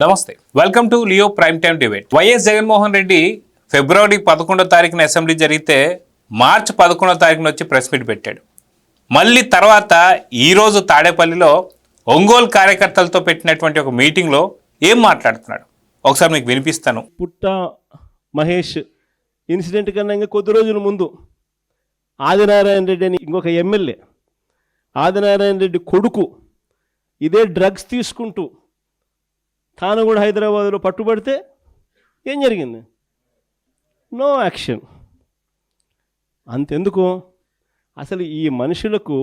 నమస్తే, welcome to Leo prime time debate. YS Jaganmohan Reddy February 11వ తారీఖున అసెంబ్లీ జరిగితే మార్చి 11వ తారీఖున వచ్చి ప్రెస్ మీట్ పెట్టాడు. మళ్ళీ తర్వాత ఈరోజు తాడేపల్లిలో ఒంగోలు కార్యకర్తలతో పెట్టినటువంటి ఒక మీటింగ్లో ఏం మాట్లాడుతున్నాడు ఒకసారి మీకు వినిపిస్తాను. పుట్ట మహేష్ ఇన్సిడెంట్ కన్నా ఇంకా కొద్ది రోజుల ముందు ఆదినారాయణ రెడ్డి అని ఇంకొక ఎమ్మెల్యే, ఆదినారాయణ రెడ్డి కొడుకు ఇదే డ్రగ్స్ తీసుకుంటూ తాను కూడా హైదరాబాద్లో పట్టుబడితే ఏం జరిగింది? No action. అంతెందుకు, అసలు ఈ మనుషులకు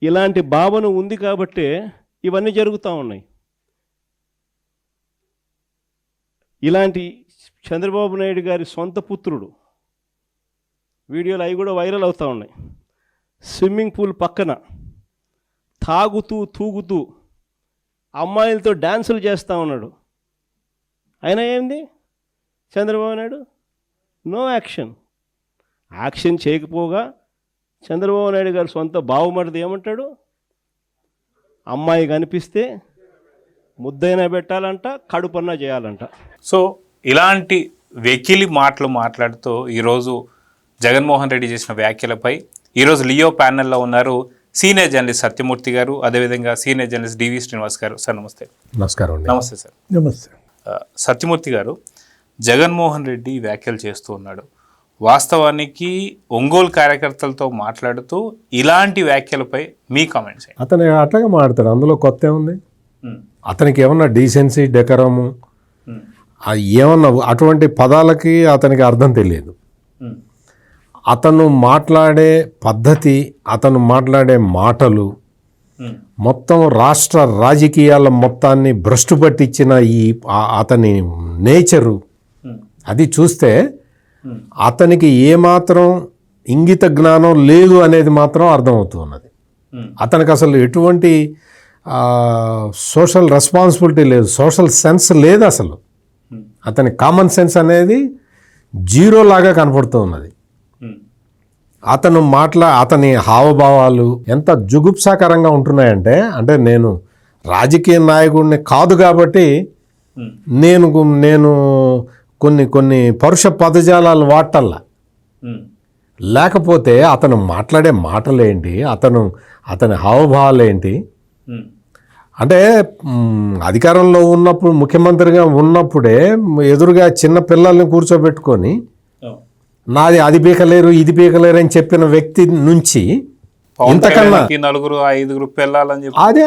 ఇలాంటి భావన ఉంది కాబట్టే ఇవన్నీ జరుగుతూ ఉన్నాయి. ఇలాంటి చంద్రబాబు నాయుడు గారి సొంత పుత్రుడు వీడియోలు అవి కూడా వైరల్ అవుతూ ఉన్నాయి. స్విమ్మింగ్ పూల్ పక్కన తాగుతూ తూగుతూ అమ్మాయిలతో డ్యాన్సులు చేస్తూ ఉన్నాడు. అయినా ఏంది Chandrababu Naidu? No action. Action చేయకపోగా చంద్రబాబు నాయుడు గారు సొంత బావమరిది ఏమంటాడు? అమ్మాయి కనిపిస్తే ముద్దైనా పెట్టాలంట, కడుపన్నా చేయాలంట. సో ఇలాంటి వెకిలి మాటలు మాట్లాడుతూ ఈరోజు జగన్మోహన్ రెడ్డి చేసిన వ్యాఖ్యలపై ఈరోజు లియో ప్యానెల్లో ఉన్నారు సీనియర్ జర్నలిస్ట్ సత్యమూర్తి గారు, అదేవిధంగా సీనియర్ జర్నలిస్ట్ డివి శ్రీనివాస్ గారు. సార్ నమస్తే. నమస్కారం. నమస్తే సార్. నమస్తే. సత్యమూర్తి గారు, జగన్మోహన్ రెడ్డి వ్యాఖ్యలు చేస్తూ ఉన్నాడు. వాస్తవానికి ఒంగోలు కార్యకర్తలతో మాట్లాడుతూ ఇలాంటి వ్యాఖ్యలపై మీ కామెంట్స్? అతను అట్లాగే మాట్లాడతాడు, అందులో కొత్త ఏముంది? అతనికి ఏమన్నా డీసెన్సీ డెకరము ఏమన్నా అటువంటి పదాలకి అతనికి అర్థం తెలియదు. అతను మాట్లాడే పద్ధతి, అతను మాట్లాడే మాటలు మొత్తం రాష్ట్ర రాజకీయాల మొత్తాన్ని భ్రష్టు పట్టించిన ఈ అతని నేచరు అది చూస్తే అతనికి ఏమాత్రం ఇంగిత జ్ఞానం లేదు అనేది మాత్రం అర్థమవుతున్నది. అతనికి అసలు ఎటువంటి సోషల్ రెస్పాన్సిబిలిటీ లేదు, సోషల్ సెన్స్ లేదు. అసలు అతని కామన్ సెన్స్ అనేది జీరో లాగా కనపడుతూ ఉన్నది. అతను అతని హావభావాలు ఎంత జుగుప్సాకరంగా ఉంటున్నాయంటే, అంటే నేను రాజకీయ నాయకుడిని కాదు కాబట్టి నేను కొన్ని పరుష పదజాలాలు వాడటల్లా, లేకపోతే అతను మాట్లాడే మాటలేంటి, అతని హావభావాలు ఏంటి అంటే అధికారంలో ఉన్నప్పుడు, ముఖ్యమంత్రిగా ఉన్నప్పుడే ఎదురుగా చిన్న పిల్లల్ని కూర్చోబెట్టుకొని నాది అది పీకలేరు ఇది పీకలేరు అని చెప్పిన వ్యక్తి నుంచి ఇంతకన్నా నలుగురు ఐదుగురు పిల్లలని చెప్పి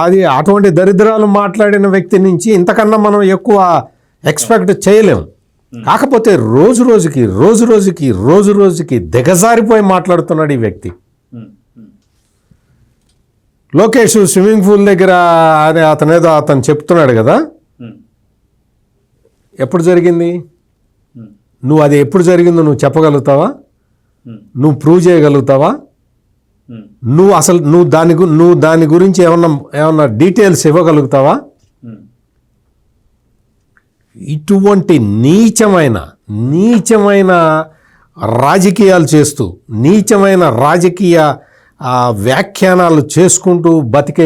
అది అటువంటి దరిద్రాలు మాట్లాడిన వ్యక్తి నుంచి ఇంతకన్నా మనం ఎక్కువ ఎక్స్పెక్ట్ చేయలేము. కాకపోతే రోజు రోజుకి దిగజారిపోయి మాట్లాడుతున్నాడు ఈ వ్యక్తి. లోకేష్ స్విమ్మింగ్ పూల్ దగ్గర అతను చెప్తున్నాడు కదా, ఎప్పుడు జరిగింది? నువ్వు అది ఎప్పుడు జరిగిందో నువ్వు చెప్పగలుగుతావా? నువ్వు ప్రూవ్ చేయగలుగుతావా? నువ్వు దాని గురించి ఏమన్నా డీటెయిల్స్ ఇవ్వగలుగుతావా? ఇటువంటి నీచమైన రాజకీయాలు చేస్తూ, నీచమైన రాజకీయ వ్యాఖ్యానాలు చేసుకుంటూ బతికే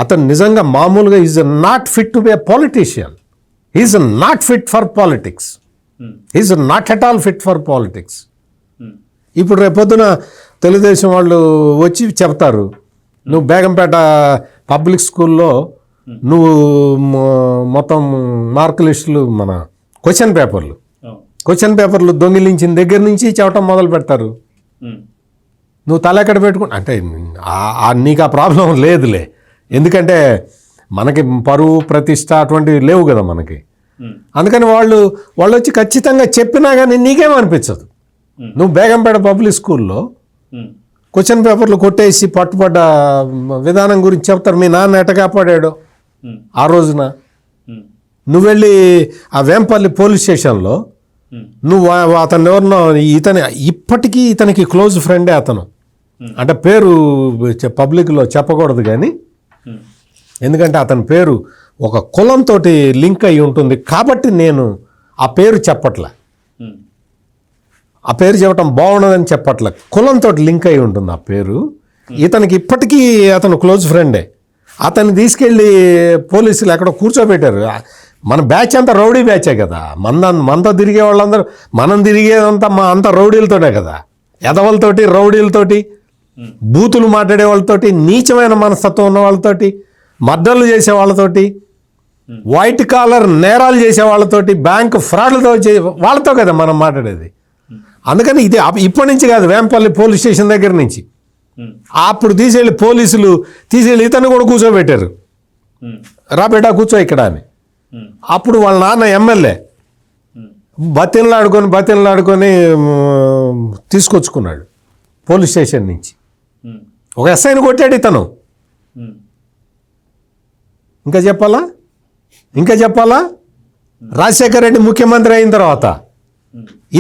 అతను నిజంగా మామూలుగా is not fit to be a politician. Is not fit for politics. Is not at all fit for politics. ఇప్పుడు రేపొద్దున తెలుగుదేశం వాళ్ళు వచ్చి చెప్తారు, నువ్వు బేగంపేట పబ్లిక్ స్కూల్లో నువ్వు మొత్తం మార్క్ లిస్టులు, మన క్వశ్చన్ పేపర్లు దొంగిలించిన దగ్గర నుంచి చెప్పటం మొదలు పెడతారు. నువ్వు తల ఎక్కడ పెట్టుకుంటా అంటే నీకు ఆ ప్రాబ్లం లేదులే, ఎందుకంటే మనకి పరువు ప్రతిష్ట అటువంటివి లేవు కదా మనకి. అందుకని వాళ్ళు వచ్చి ఖచ్చితంగా చెప్పినా కానీ నీకేమనిపించదు. నువ్వు బేగంపేట పబ్లిక్ స్కూల్లో క్వశ్చన్ పేపర్లు కొట్టేసి పట్టుబడ్డ విధానం గురించి చెప్తారు. మీ నాన్న ఎట కాపాడాడో ఆ రోజున నువ్వు వెళ్ళి ఆ వేంపల్లి పోలీస్ స్టేషన్లో నువ్వు అతను ఎవరినో, ఇప్పటికీ ఇతనికి క్లోజ్ ఫ్రెండే అతను. అంటే పేరు పబ్లిక్లో చెప్పకూడదు కానీ, ఎందుకంటే అతని పేరు ఒక కులంతో లింక్ అయి ఉంటుంది కాబట్టి నేను ఆ పేరు చెప్పట్లే. ఆ పేరు చెప్పటం బాగున్నదని చెప్పట్లే, కులంతో లింక్ అయి ఉంటుంది ఆ పేరు. ఇతనికి ఇప్పటికీ అతను క్లోజ్ ఫ్రెండే. అతన్ని తీసుకెళ్ళి పోలీసులు ఎక్కడ కూర్చోబెట్టారు. మన బ్యాచ్ అంతా రౌడీ బ్యాచే కదా, మనతో తిరిగే వాళ్ళందరూ, మనం తిరిగేదంతా అంతా రౌడీలతోనే కదా, ఎదవలతోటి రౌడీలతోటి బూతులు మాట్లాడే వాళ్ళతోటి, నీచమైన మనస్తత్వం ఉన్న వాళ్ళతోటి, మర్డర్లు చేసే వాళ్ళతోటి, వైట్ కాలర్ నేరాలు చేసే వాళ్ళతోటి, బ్యాంక్ ఫ్రాడ్లతో వాళ్ళతో కదా మనం మాట్లాడేది. అందుకని ఇది ఇప్పటి నుంచి కాదు, వేంపల్లి పోలీస్ స్టేషన్ దగ్గర నుంచి అప్పుడు పోలీసులు తీసేళ్ళి ఇతను కూడా కూర్చోబెట్టారు. రా బేటా కూర్చో ఇక్కడ అని. అప్పుడు వాళ్ళ నాన్న ఎమ్మెల్యే బతిలాడుకొని తీసుకొచ్చుకున్నాడు పోలీస్ స్టేషన్ నుంచి. ఒక ఎస్ఐని కొట్టాడు ఇతను. ఇంకా చెప్పాలా రాజశేఖర రెడ్డి ముఖ్యమంత్రి అయిన తర్వాత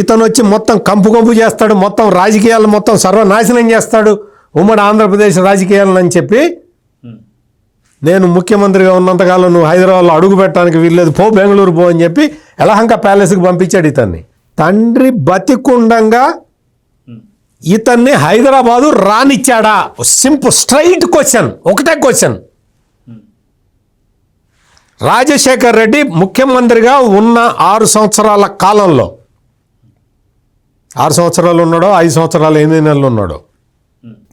ఇతను వచ్చి మొత్తం కంపు చేస్తాడు, మొత్తం రాజకీయాలు మొత్తం సర్వనాశనం చేస్తాడు ఉమ్మడి ఆంధ్రప్రదేశ్ రాజకీయాలను అని చెప్పి, నేను ముఖ్యమంత్రిగా ఉన్నంతకాలం నువ్వు హైదరాబాద్లో అడుగు పెట్టడానికి వీల్లేదు, పో బెంగళూరు పో అని చెప్పి యలహంక ప్యాలెస్కి పంపించాడు ఇతన్ని. తండ్రి బతికుండంగా ఇతన్ని హైదరాబాదు రానిచ్చాడా? సింపుల్ స్ట్రైట్ క్వశ్చన్, ఒకటే క్వశ్చన్. రాజశేఖర్ రెడ్డి ముఖ్యమంత్రిగా ఉన్న 6 సంవత్సరాల కాలంలో, 6 సంవత్సరాలు ఉన్నాడో 5 సంవత్సరాలు 8 నెలలు ఉన్నాడో,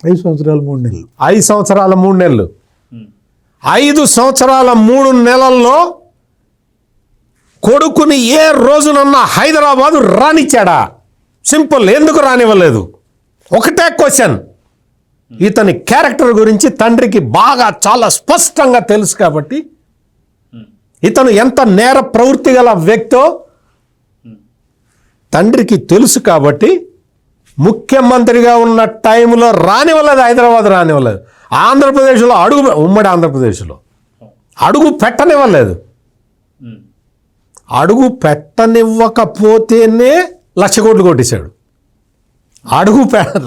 5 సంవత్సరాలు 3 నెలలు, 5 సంవత్సరాల 3 నెలలు, 5 సంవత్సరాల 3 నెలల్లో కొడుకుని ఏ రోజునన్నా హైదరాబాదు రానిచ్చాడా? సింపుల్. ఎందుకు రానివ్వలేదు? ఒకటే క్వశ్చన్. ఇతని క్యారెక్టర్ గురించి తండ్రికి బాగా చాలా స్పష్టంగా తెలుసు కాబట్టి, ఇతను ఎంత నేర ప్రవృత్తి గల వ్యక్తో తండ్రికి తెలుసు కాబట్టి ముఖ్యమంత్రిగా ఉన్న టైంలో రానివ్వలేదు, హైదరాబాద్ రానివ్వలేదు. ఆంధ్రప్రదేశ్లో ఉమ్మడి ఆంధ్రప్రదేశ్లో అడుగు పెట్టనివ్వలేదు. అడుగు పెట్టనివ్వకపోతేనే 1,00,000 కోట్లు కొట్టేశాడు.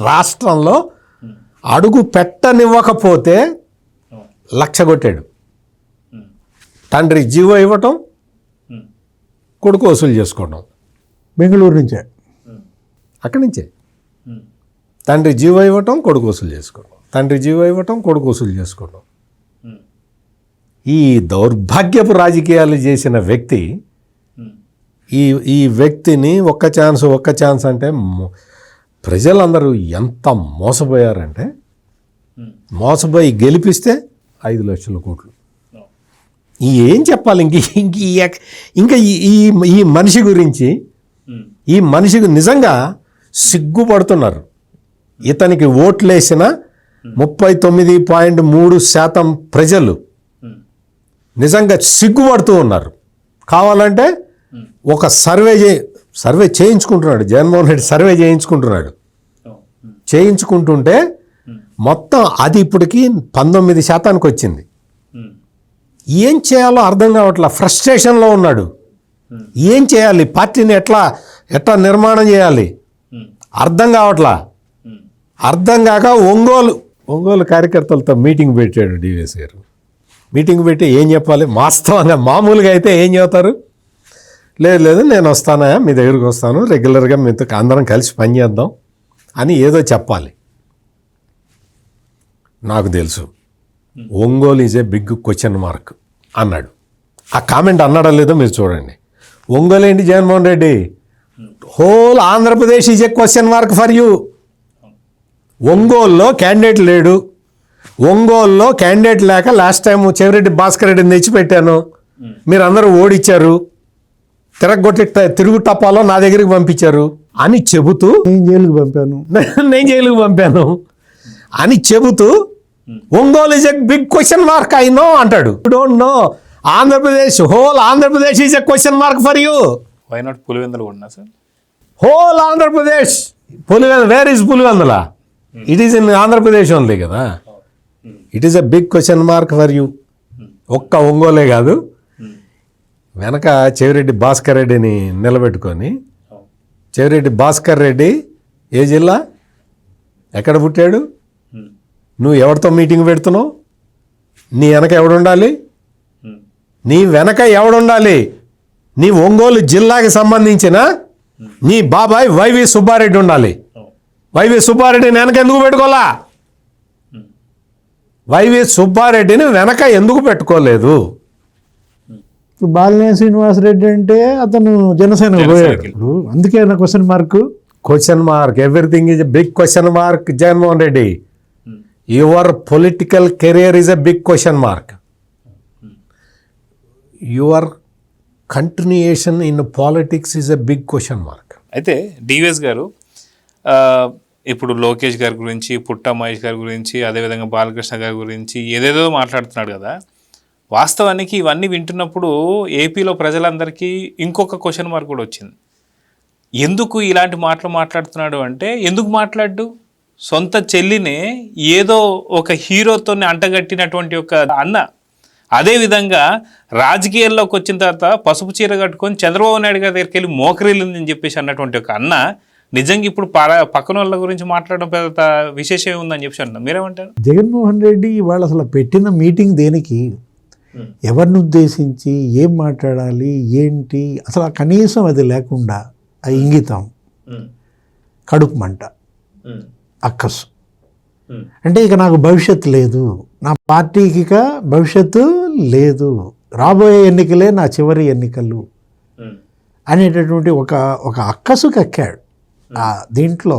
రాష్ట్రంలో అడుగు పెట్టనివ్వకపోతే 1,00,000 కొట్టాడు. తండ్రి జీవో ఇవ్వటం, కొడుకు వసూలు చేసుకోవడం. బెంగళూరు నుంచే, అక్కడి నుంచే తండ్రి జీవో ఇవ్వటం, కొడుకు వసూలు చేసుకోవడం, తండ్రి జీవో ఇవ్వటం, కొడుకు వసూలు చేసుకోవడం. ఈ దౌర్భాగ్యపు రాజకీయాలు చేసిన వ్యక్తి, ఈ వ్యక్తిని ఒక్క ఛాన్స్ అంటే ప్రజలందరూ ఎంత మోసపోయారంటే, మోసపోయి గెలిపిస్తే 5,00,000 కోట్లు. ఏం చెప్పాలి ఇంకా ఈ మనిషి గురించి? ఈ మనిషికి నిజంగా సిగ్గుపడుతున్నారు. ఇతనికి ఓట్లేసిన 39.3% ప్రజలు నిజంగా సిగ్గుపడుతూ ఉన్నారు. కావాలంటే ఒక సర్వే చేయించుకుంటున్నాడు జగన్మోహన్ రెడ్డి, సర్వే చేయించుకుంటుంటే మొత్తం అది ఇప్పటికి 19% వచ్చింది. ఏం చేయాలో అర్థం కావట్లా, ఫ్రస్ట్రేషన్లో ఉన్నాడు. ఏం చేయాలి, పార్టీని ఎట్లా నిర్మాణం చేయాలి అర్థం కావట్లా. అర్థం కాక ఒంగోలు కార్యకర్తలతో మీటింగ్ పెట్టాడు డివిఎస్ గారు. మీటింగ్ పెట్టి ఏం చెప్పాలి, వాస్తవంగా మామూలుగా అయితే ఏం చెబుతారు? లేదు నేను వస్తానా, మీ దగ్గరికి వస్తాను, రెగ్యులర్గా మీతో అందరం కలిసి పనిచేద్దాం అని ఏదో చెప్పాలి. నాకు తెలుసు Ongole is a big question mark అన్నాడు. ఆ కామెంట్ అన్నాడో లేదో మీరు చూడండి. ఒంగోలు ఏంటి Jaganmohan Reddy? Whole Andhra Pradesh is a question mark for you. ఒంగోలులో క్యాండిడేట్ లేడు. ఒంగోలులో క్యాండిడేట్ లేక లాస్ట్ టైం చెవిరెడ్డి భాస్కర్ రెడ్డిని తెచ్చిపెట్టాను, మీరు అందరూ ఓడిచ్చారు, తిరుగు టపాలో నా దగ్గరికి పంపించారు అని చెబుతూ, నేను జైలుకి పంపాను అని చెబుతూ Ongole is a big question mark I know అంటాడు. You don't know Andhra Pradesh, whole Andhra Pradesh is a question mark for you. Why not Pulivendula కూడా sir? Whole Andhra Pradesh. Where is Pulivendula? It is in Andhra Pradesh only కదా. It is a big question mark for you. ఒక్క ఒంగోలే కాదు, వెనక చెవిరెడ్డి భాస్కర్ రెడ్డిని నిలబెట్టుకొని, చెవిరెడ్డి భాస్కర్ రెడ్డి ఏ జిల్లా, ఎక్కడ పుట్టాడు, నువ్వు ఎవరితో మీటింగ్ పెడుతున్నావు, నీ వెనక ఎవడుండాలి, నీ ఒంగోలు జిల్లాకి సంబంధించిన నీ బాబాయ్ వైవి సుబ్బారెడ్డి ఉండాలి. వైవి సుబ్బారెడ్డిని వెనక ఎందుకు పెట్టుకోవాలా? వైవి సుబ్బారెడ్డిని వెనక ఎందుకు పెట్టుకోలేదు? ఇప్పుడు బాలినేని శ్రీనివాసరెడ్డి అంటే అతను జనసేన పోయాడు. ఇప్పుడు అందుకే నా question mark. Question mark, everything is a big question mark. Jaganmohan Reddy, your political career is a big question mark. Your continuation in politics is a big question mark. అయితే డివిఎస్ గారు ఇప్పుడు లోకేష్ గారి గురించి, పుట్ట మహేష్ గారి గురించి, అదేవిధంగా బాలకృష్ణ గారి గురించి ఏదేదో మాట్లాడుతున్నాడు కదా. వాస్తవానికి ఇవన్నీ వింటున్నప్పుడు ఏపీలో ప్రజలందరికీ ఇంకొక క్వశ్చన్ మార్క్ కూడా వచ్చింది. ఎందుకు ఇలాంటి మాటలు మాట్లాడుతున్నాడు అంటే, ఎందుకు మాట్లాడు? సొంత చెల్లినే ఏదో ఒక హీరోతో అంటగట్టినటువంటి ఒక అన్న, అదేవిధంగా రాజకీయాల్లోకి వచ్చిన తర్వాత పసుపు చీర కట్టుకొని చంద్రబాబు నాయుడు గారి దగ్గరికి వెళ్ళి మోకరిల్లిందని చెప్పేసి అన్నటువంటి ఒక అన్న నిజంగా ఇప్పుడు పక్కన వాళ్ళ గురించి మాట్లాడడం పెద్ద విశేషం ఉందని చెప్పి అన్నారు. మీరేమంటారు? జగన్మోహన్ రెడ్డి వాళ్ళు అసలు పెట్టిన మీటింగ్ దేనికి, ఎవరిని ఉద్దేశించి ఏం మాట్లాడాలి ఏంటి, అసలు కనీసం అది లేకుండా ఆ ఇంగితం, కడుపు మంట, అక్కసు. అంటే ఇక నాకు భవిష్యత్తు లేదు, నా పార్టీకి ఇక భవిష్యత్తు లేదు, రాబోయే ఎన్నికలే నా చివరి ఎన్నికలు అనేటటువంటి ఒక అక్కసు కక్కాడు. దీంట్లో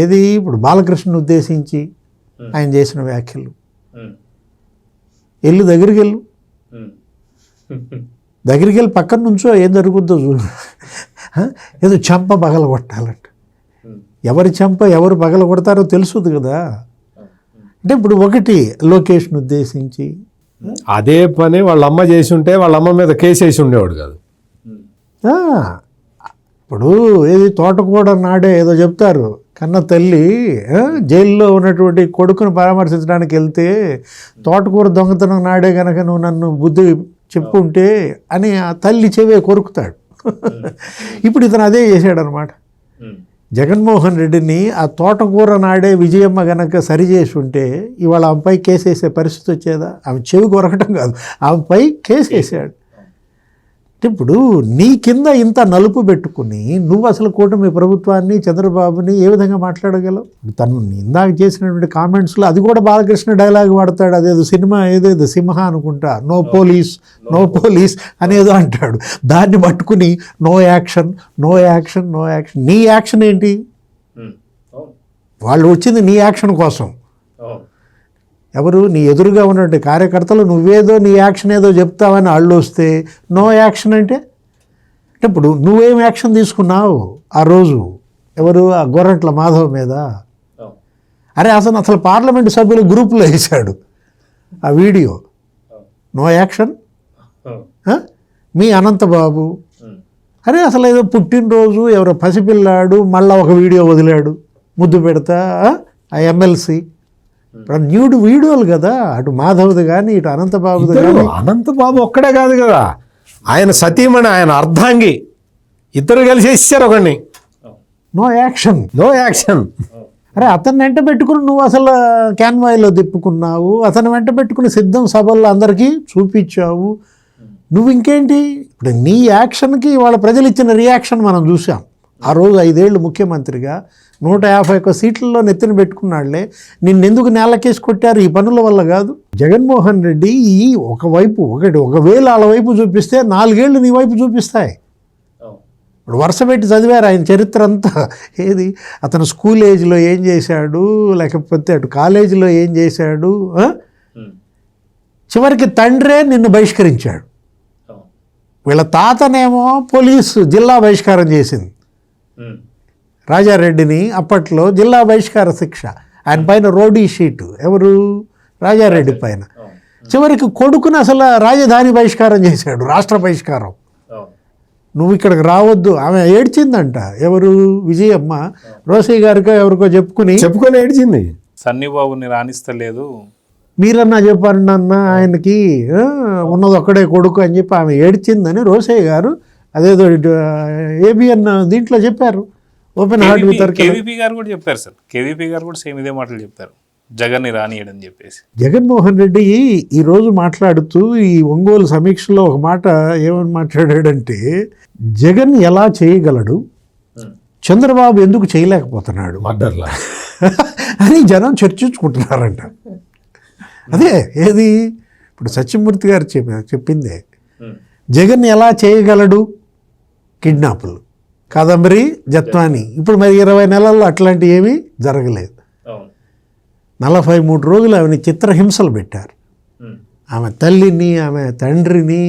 ఏది ఇప్పుడు బాలకృష్ణను ఉద్దేశించి ఆయన చేసిన వ్యాఖ్యలు, వెళ్ళు దగ్గరికి వెళ్ళి పక్కన నుంచో ఏం జరుగుద్దో చూడు, ఏదో చెంప పగల కొట్టాలంట. ఎవరి చెంప ఎవరు పగల కొడతారో తెలుసుది కదా. అంటే ఇప్పుడు ఒకటి లోకేష్ను ఉద్దేశించి అదే పని వాళ్ళ అమ్మ చేసి ఉంటే వాళ్ళ అమ్మ మీద కేసు వేసి ఉండేవాడు కాదు. ఇప్పుడు ఏది తోటకూడ నాడే ఏదో చెప్తారు, కన్న తల్లి జైల్లో ఉన్నటువంటి కొడుకును పరామర్శించడానికి వెళ్తే తోటకూర దొంగతనం నాడే కనుక నువ్వు నన్ను బుద్ధి చెప్పుంటే అని ఆ తల్లి చెవే కొరుకుతాడు. ఇప్పుడు ఇతను అదే చేశాడనమాట. జగన్మోహన్ రెడ్డిని ఆ తోటకూర నాడే విజయమ్మ గనక సరిచేసి ఉంటే ఇవాళ ఆమెపై కేసు వేసే పరిస్థితి వచ్చేదా? ఆమె చెవి కొరకటం కాదు, ఆమెపై కేసు వేసాడు. ఇప్పుడు నీ కింద ఇంత నలుపు పెట్టుకుని నువ్వు అసలు కూటమి ప్రభుత్వాన్ని, చంద్రబాబుని ఏ విధంగా మాట్లాడగలవు? తను ఇందాక చేసినటువంటి కామెంట్స్లో అది కూడా బాలకృష్ణ డైలాగ్ వాడతాడు. అదేదో సినిమా ఏదేదో సింహ అనుకుంటా, నో పోలీస్ నో పోలీస్ అనేదో అంటాడు. దాన్ని పట్టుకుని no action no action no action. నీ యాక్షన్ ఏంటి? వాళ్ళు వచ్చింది నీ యాక్షన్ కోసం. ఎవరు? నీ ఎదురుగా ఉన్నటువంటి కార్యకర్తలు నువ్వేదో నీ యాక్షన్ ఏదో చెప్తావని వాళ్ళు వస్తే నో యాక్షన్ అంటే ఇప్పుడు నువ్వేం యాక్షన్ తీసుకున్నావు ఆ రోజు? ఎవరు? ఆ గొర్రెట్ల మాధవ్ మీద. అరే అసలు పార్లమెంటు సభ్యులు గ్రూపులో వేశాడు ఆ వీడియో. No action. మీ అనంతబాబు అరే అసలు ఏదో పుట్టినరోజు ఎవరో పసిపిల్లాడు మళ్ళా ఒక వీడియో వదిలాడు ముద్దు పెడతా ఆ ఎమ్మెల్సీ. ఇప్పుడు న్యూడ్ వీడియోలు కదా, అటు మాధవ్ది కానీ ఇటు అనంతబాబుది కానీ. అనంతబాబు ఒక్కడే కాదు కదా, ఆయన సతీమణి, ఆయన అర్ధాంగి ఇద్దరు కలిసి ఇచ్చారు ఒకడిని. No action no action. అరే అతన్ని వెంట పెట్టుకుని నువ్వు అసలు క్యాన్వాయిలో తిప్పుకున్నావు, అతను వెంట పెట్టుకుని సిద్ధం సభల్లో అందరికీ చూపించావు. నువ్వు ఇంకేంటి? ఇప్పుడు నీ యాక్షన్కి వాళ్ళ ప్రజలు ఇచ్చిన రియాక్షన్ మనం చూసాం. ఆ రోజు 5 ఏళ్ళు ముఖ్యమంత్రిగా 151 సీట్లలో నెత్తిన పెట్టుకున్నాడులే. నిన్నెందుకు నేలకేసి కొట్టారు? ఈ పనుల వల్ల కాదు. జగన్మోహన్ రెడ్డి ఈ ఒకవైపు ఒకవేళ వాళ్ళ వైపు చూపిస్తే 4 ఏళ్ళు నీ వైపు చూపిస్తాయి. ఇప్పుడు వరుస పెట్టి చదివారు ఆయన చరిత్ర అంతా. ఏది అతను స్కూల్ ఏజ్లో ఏం చేశాడు, లేకపోతే అటు కాలేజీలో ఏం చేశాడు. చివరికి తండ్రే నిన్ను బహిష్కరించాడు. వీళ్ళ తాతనేమో పోలీసు జిల్లా బహిష్కారం చేసింది రాజారెడ్డిని. అప్పట్లో జిల్లా బహిష్కార శిక్ష, ఆయన పైన రోడీ షీటు. ఎవరు? రాజారెడ్డి పైన. చివరికి కొడుకుని అసలు రాజధాని బహిష్కారం చేశాడు, రాష్ట్ర బహిష్కారం. నువ్వు ఇక్కడికి రావద్దు. ఆమె ఏడ్చిందంట. ఎవరు? విజయమ్మ రోసయ్య గారికో ఎవరికో చెప్పుకొని ఏడ్చింది. సన్నిబాబుని రాణిస్తలేదు, మీరన్నా చెప్పండి అన్న ఆయనకి ఉన్నది ఒక్కడే కొడుకు అని చెప్పి ఆమె ఏడ్చిందని రోసయ్య గారు అదేదో ఏబిఎన్ దీంట్లో చెప్పారు. ఓపెన్ హార్ట్ విత్ కేవీపీ గారు కూడా చెప్పారు సార్. కేవీపీ గారు కూడా సేమ్ ఇదే మాటలు చెప్పారు, జగన్ని రానియడని చెప్పేసి. జగన్మోహన్ రెడ్డి ఈరోజు మాట్లాడుతూ ఈ ఒంగోలు సమీక్షలో ఒక మాట ఏమని మాట్లాడాడంటే, జగన్ ఎలా చేయగలడు, చంద్రబాబు ఎందుకు చేయలేకపోతున్నాడు మర్డర్లా అని జనం చర్చించుకుంటున్నారంట. అదే ఏది ఇప్పుడు సత్యమూర్తి గారు చెప్పిందే, జగన్ ఎలా చేయగలడు కిడ్నాపులు, కాదంబరి జత్వాని. ఇప్పుడు మరి 20 నెలల్లో అట్లాంటివి ఏమీ జరగలేదు. 43 రోజులు ఆమెని చిత్రహింసలు పెట్టారు, ఆమె తల్లిని, ఆమె తండ్రిని.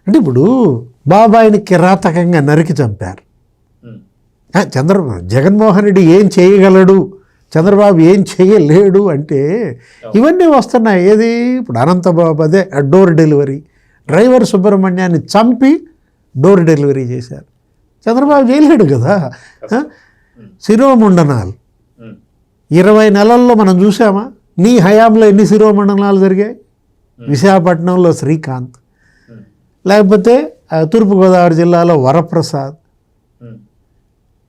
అంటే ఇప్పుడు బాబాయిని కిరాతకంగా నరికి చంపారు. జగన్మోహన్ రెడ్డి ఏం చేయగలడు, చంద్రబాబు ఏం చేయలేడు అంటే ఇవన్నీ వస్తున్నాయి. ఏది ఇప్పుడు అనంతబాబు అదే డోర్ డెలివరీ, డ్రైవర్ సుబ్రహ్మణ్యాన్ని చంపి డోర్ డెలివరీ చేశారు. చంద్రబాబు చేయలేడు కదా. శిరోముండనాలు 20 నెలల్లో మనం చూసామా? నీ హయాంలో ఎన్ని శిరోమండనాలు జరిగాయి? విశాఖపట్నంలో శ్రీకాంత్, లేకపోతే తూర్పుగోదావరి జిల్లాలో వరప్రసాద్.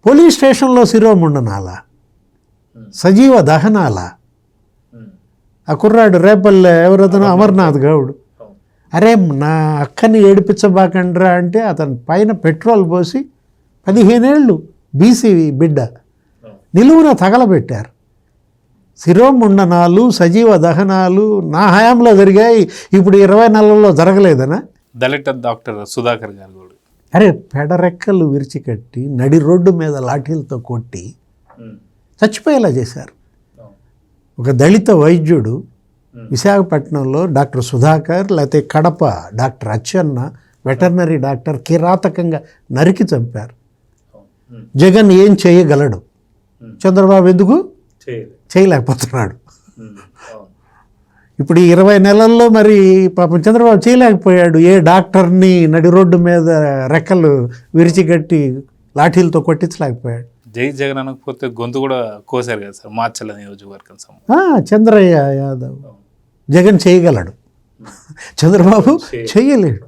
పోలీస్ స్టేషన్లో శిరోముండనాల, సజీవ దహనాల. ఆ కుర్రాడు రేపల్లె ఎవరతను అమర్నాథ్ గౌడ్, అరే నా అక్కని ఏడిపించబాకండ్రా అంటే అతని పైన పెట్రోల్ పోసి 15 ఏళ్ళు బీసీ బిడ్డ నిలువున తగలబెట్టారు. శిరోముండనాలు, సజీవ దహనాలు నా హయాంలో జరిగాయి, ఇప్పుడు 20 నెలల్లో జరగలేదనా? దళిత డాక్టర్ సుధాకర్ గారు కూడా అరే పెడరెక్కలు విరిచికట్టి నడి రోడ్డు మీద లాఠీలతో కొట్టి చచ్చిపోయేలా చేశారు. ఒక దళిత వైద్యుడు విశాఖపట్నంలో డాక్టర్ సుధాకర్, లేకపోతే Kadapa doctor Atchanna, veterinary doctor కిరాతకంగా నరికి చంపారు. జగన్ ఏం చేయగలడు, చంద్రబాబు ఎందుకు చేయలేకపోతున్నాడు? ఇప్పుడు ఈ 20 నెలల్లో మరి పాపం చంద్రబాబు చేయలేకపోయాడు. ఏ డాక్టర్ని నడి రోడ్డు మీద రెక్కలు విరిచిగట్టి లాఠీలతో కొట్టించలేకపోయాడు. జై జగన్ అనకపోతే గొంతు కూడా కోసారు కదా సార్ మాచర్ల నియోజకవర్గం. చంద్రయ్య యాదవ్ జగన్ చేయగలడు, చంద్రబాబు చేయలేడు.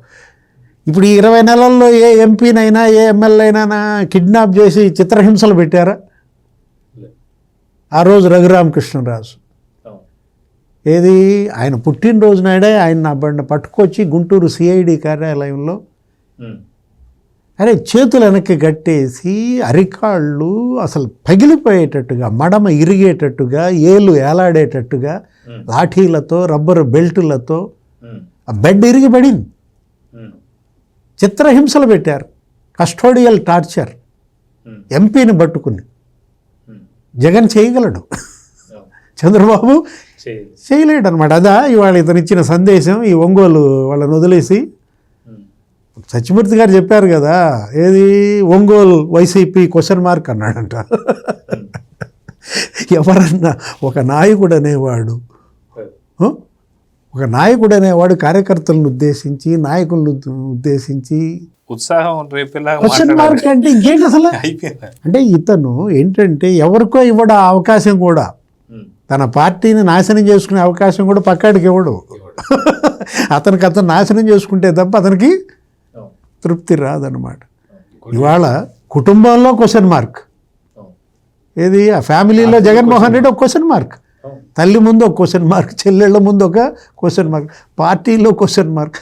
ఇప్పుడు ఈ 20 నెలల్లో ఏ ఎంపీనైనా ఏ ఎమ్మెల్యే అయినా కిడ్నాప్ చేసి చిత్రహింసలు పెట్టారా? ఆ రోజు రఘురామకృష్ణరాజు ఏది ఆయన పుట్టినరోజు నాడే ఆయన పట్టుకొచ్చి గుంటూరు సిఐడి కార్యాలయంలో అరే చేతులు వెనక్కి కట్టేసి అరికాళ్ళు అసలు పగిలిపోయేటట్టుగా, మడమ ఇరిగేటట్టుగా, ఏలు ఏలాడేటట్టుగా లాఠీలతో, రబ్బరు బెల్టులతో ఆ బెడ్ ఇరిగి పడింది. చిత్రహింసలు పెట్టారు, కస్టోడియల్ టార్చర్. ఎంపీని పట్టుకుని జగన్ చేయగలడు, చంద్రబాబు చేయలేడు అనమాట. అదా ఇవాళ ఇతను ఇచ్చిన సందేశం. ఈ ఒంగోలు వాళ్ళని వదిలేసి సత్యమూర్తి గారు చెప్పారు కదా, ఏది ఒంగోలు వైసీపీ క్వశ్చన్ మార్క్ అన్నాడంట. ఎవరన్నా ఒక నాయకుడు అనేవాడు కార్యకర్తలను ఉద్దేశించి, నాయకులను ఉద్దేశించి ఉత్సాహం క్వశ్చన్ మార్క్ అంటే ఇంకేంటి అసలు? అంటే ఇతను ఏంటంటే ఎవరికో ఇవ్వడం అవకాశం కూడా, తన పార్టీని నాశనం చేసుకునే అవకాశం కూడా పక్కాడికి ఇవ్వడు. అతను నాశనం చేసుకుంటే తప్ప అతనికి తృప్తి రాదనమాట. ఇవాళ కుటుంబంలో క్వశ్చన్ మార్క్, ఏది ఆ ఫ్యామిలీలో జగన్మోహన్ రెడ్డి ఒక క్వశ్చన్ మార్క్, తల్లి ముందు ఒక క్వశ్చన్ మార్క్, చెల్లెళ్ళ ముందు ఒక క్వశ్చన్ మార్క్, పార్టీలో క్వశ్చన్ మార్క్,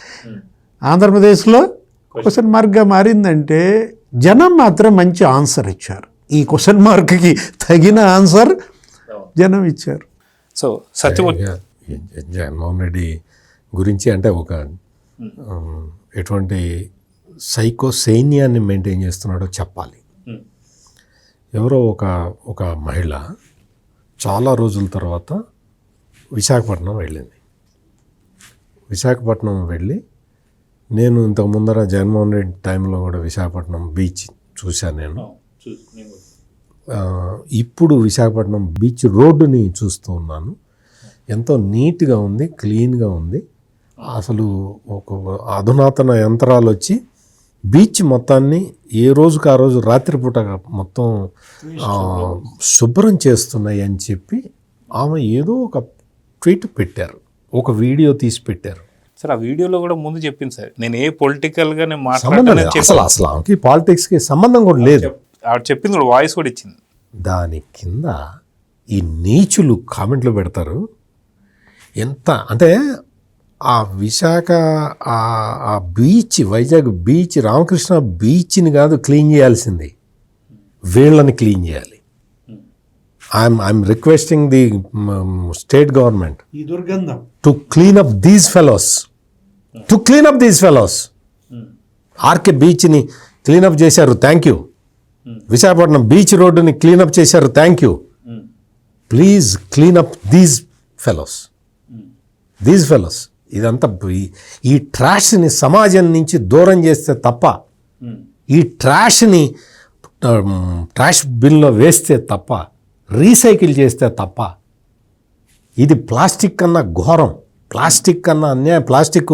ఆంధ్రప్రదేశ్లో క్వశ్చన్ మార్క్గా మారిందంటే జనం మాత్రం మంచి ఆన్సర్ ఇచ్చారు. ఈ క్వశ్చన్ మార్క్కి తగిన ఆన్సర్ జనం ఇచ్చారు. సో సత్యమూర్తి జగన్మోహన్ రెడ్డి గురించి అంటే ఒక ఎటువంటి సైకో సైన్యాన్ని మెయింటైన్ చేస్తున్నాడో చెప్పాలి. ఎవరో ఒక మహిళ చాలా రోజుల తర్వాత విశాఖపట్నం వెళ్ళింది. విశాఖపట్నం వెళ్ళి, నేను ఇంతకు ముందర జగన్మోహన్ రెడ్డి టైంలో కూడా విశాఖపట్నం బీచ్ చూశాను నేను. ఇప్పుడు విశాఖపట్నం బీచ్ రోడ్డుని చూస్తూ ఉన్నాను. ఎంతో నీట్గా ఉంది, క్లీన్గా ఉంది. అసలు ఒక అధునాతన యంత్రాలు వచ్చి బీచ్ మొత్తాన్ని ఏ రోజుకు ఆ రోజు రాత్రిపూట మొత్తం శుభ్రం చేస్తున్నాయి అని చెప్పి ఆమె ఏదో ఒక ట్వీట్ పెట్టారు, ఒక వీడియో తీసి పెట్టారు. సార్ ఆ వీడియోలో కూడా ముందు చెప్పింది సార్, నేను ఏ పొలిటికల్గా నేను సంబంధం లేదు, అసలు ఆమెకి పాలిటిక్స్కి సంబంధం కూడా లేదు. ఆవిడ చెప్పింది కూడా వాయిస్ కూడా ఇచ్చింది. దాని కింద ఈ నీచులు కామెంట్లు పెడతారు. ఎంత అంటే ఆ విశాఖ ఆ బీచ్, వైజాగ్ బీచ్, రామకృష్ణ బీచ్ని కాదు క్లీన్ చేయాల్సింది, వీళ్ళని క్లీన్ చేయాలి. I'm requesting the state government ఈ దుర్గంధం to clean up these fellows. To clean up these fellows. RK బీచ్ని క్లీనప్ చేశారు, థ్యాంక్ యూ. విశాఖపట్నం బీచ్ రోడ్డుని క్లీనప్ చేశారు, thank you. Please clean up these fellows. ఇదంతా ఈ ట్రాష్ని సమాజం నుంచి దూరం చేస్తే తప్ప, ఈ ట్రాష్ని ట్రాష్ బిన్లో వేస్తే తప్ప, రీసైకిల్ చేస్తే తప్ప, ఇది ప్లాస్టిక్ కన్నా ఘోరం, ప్లాస్టిక్ కన్నా అన్యాయం. ప్లాస్టిక్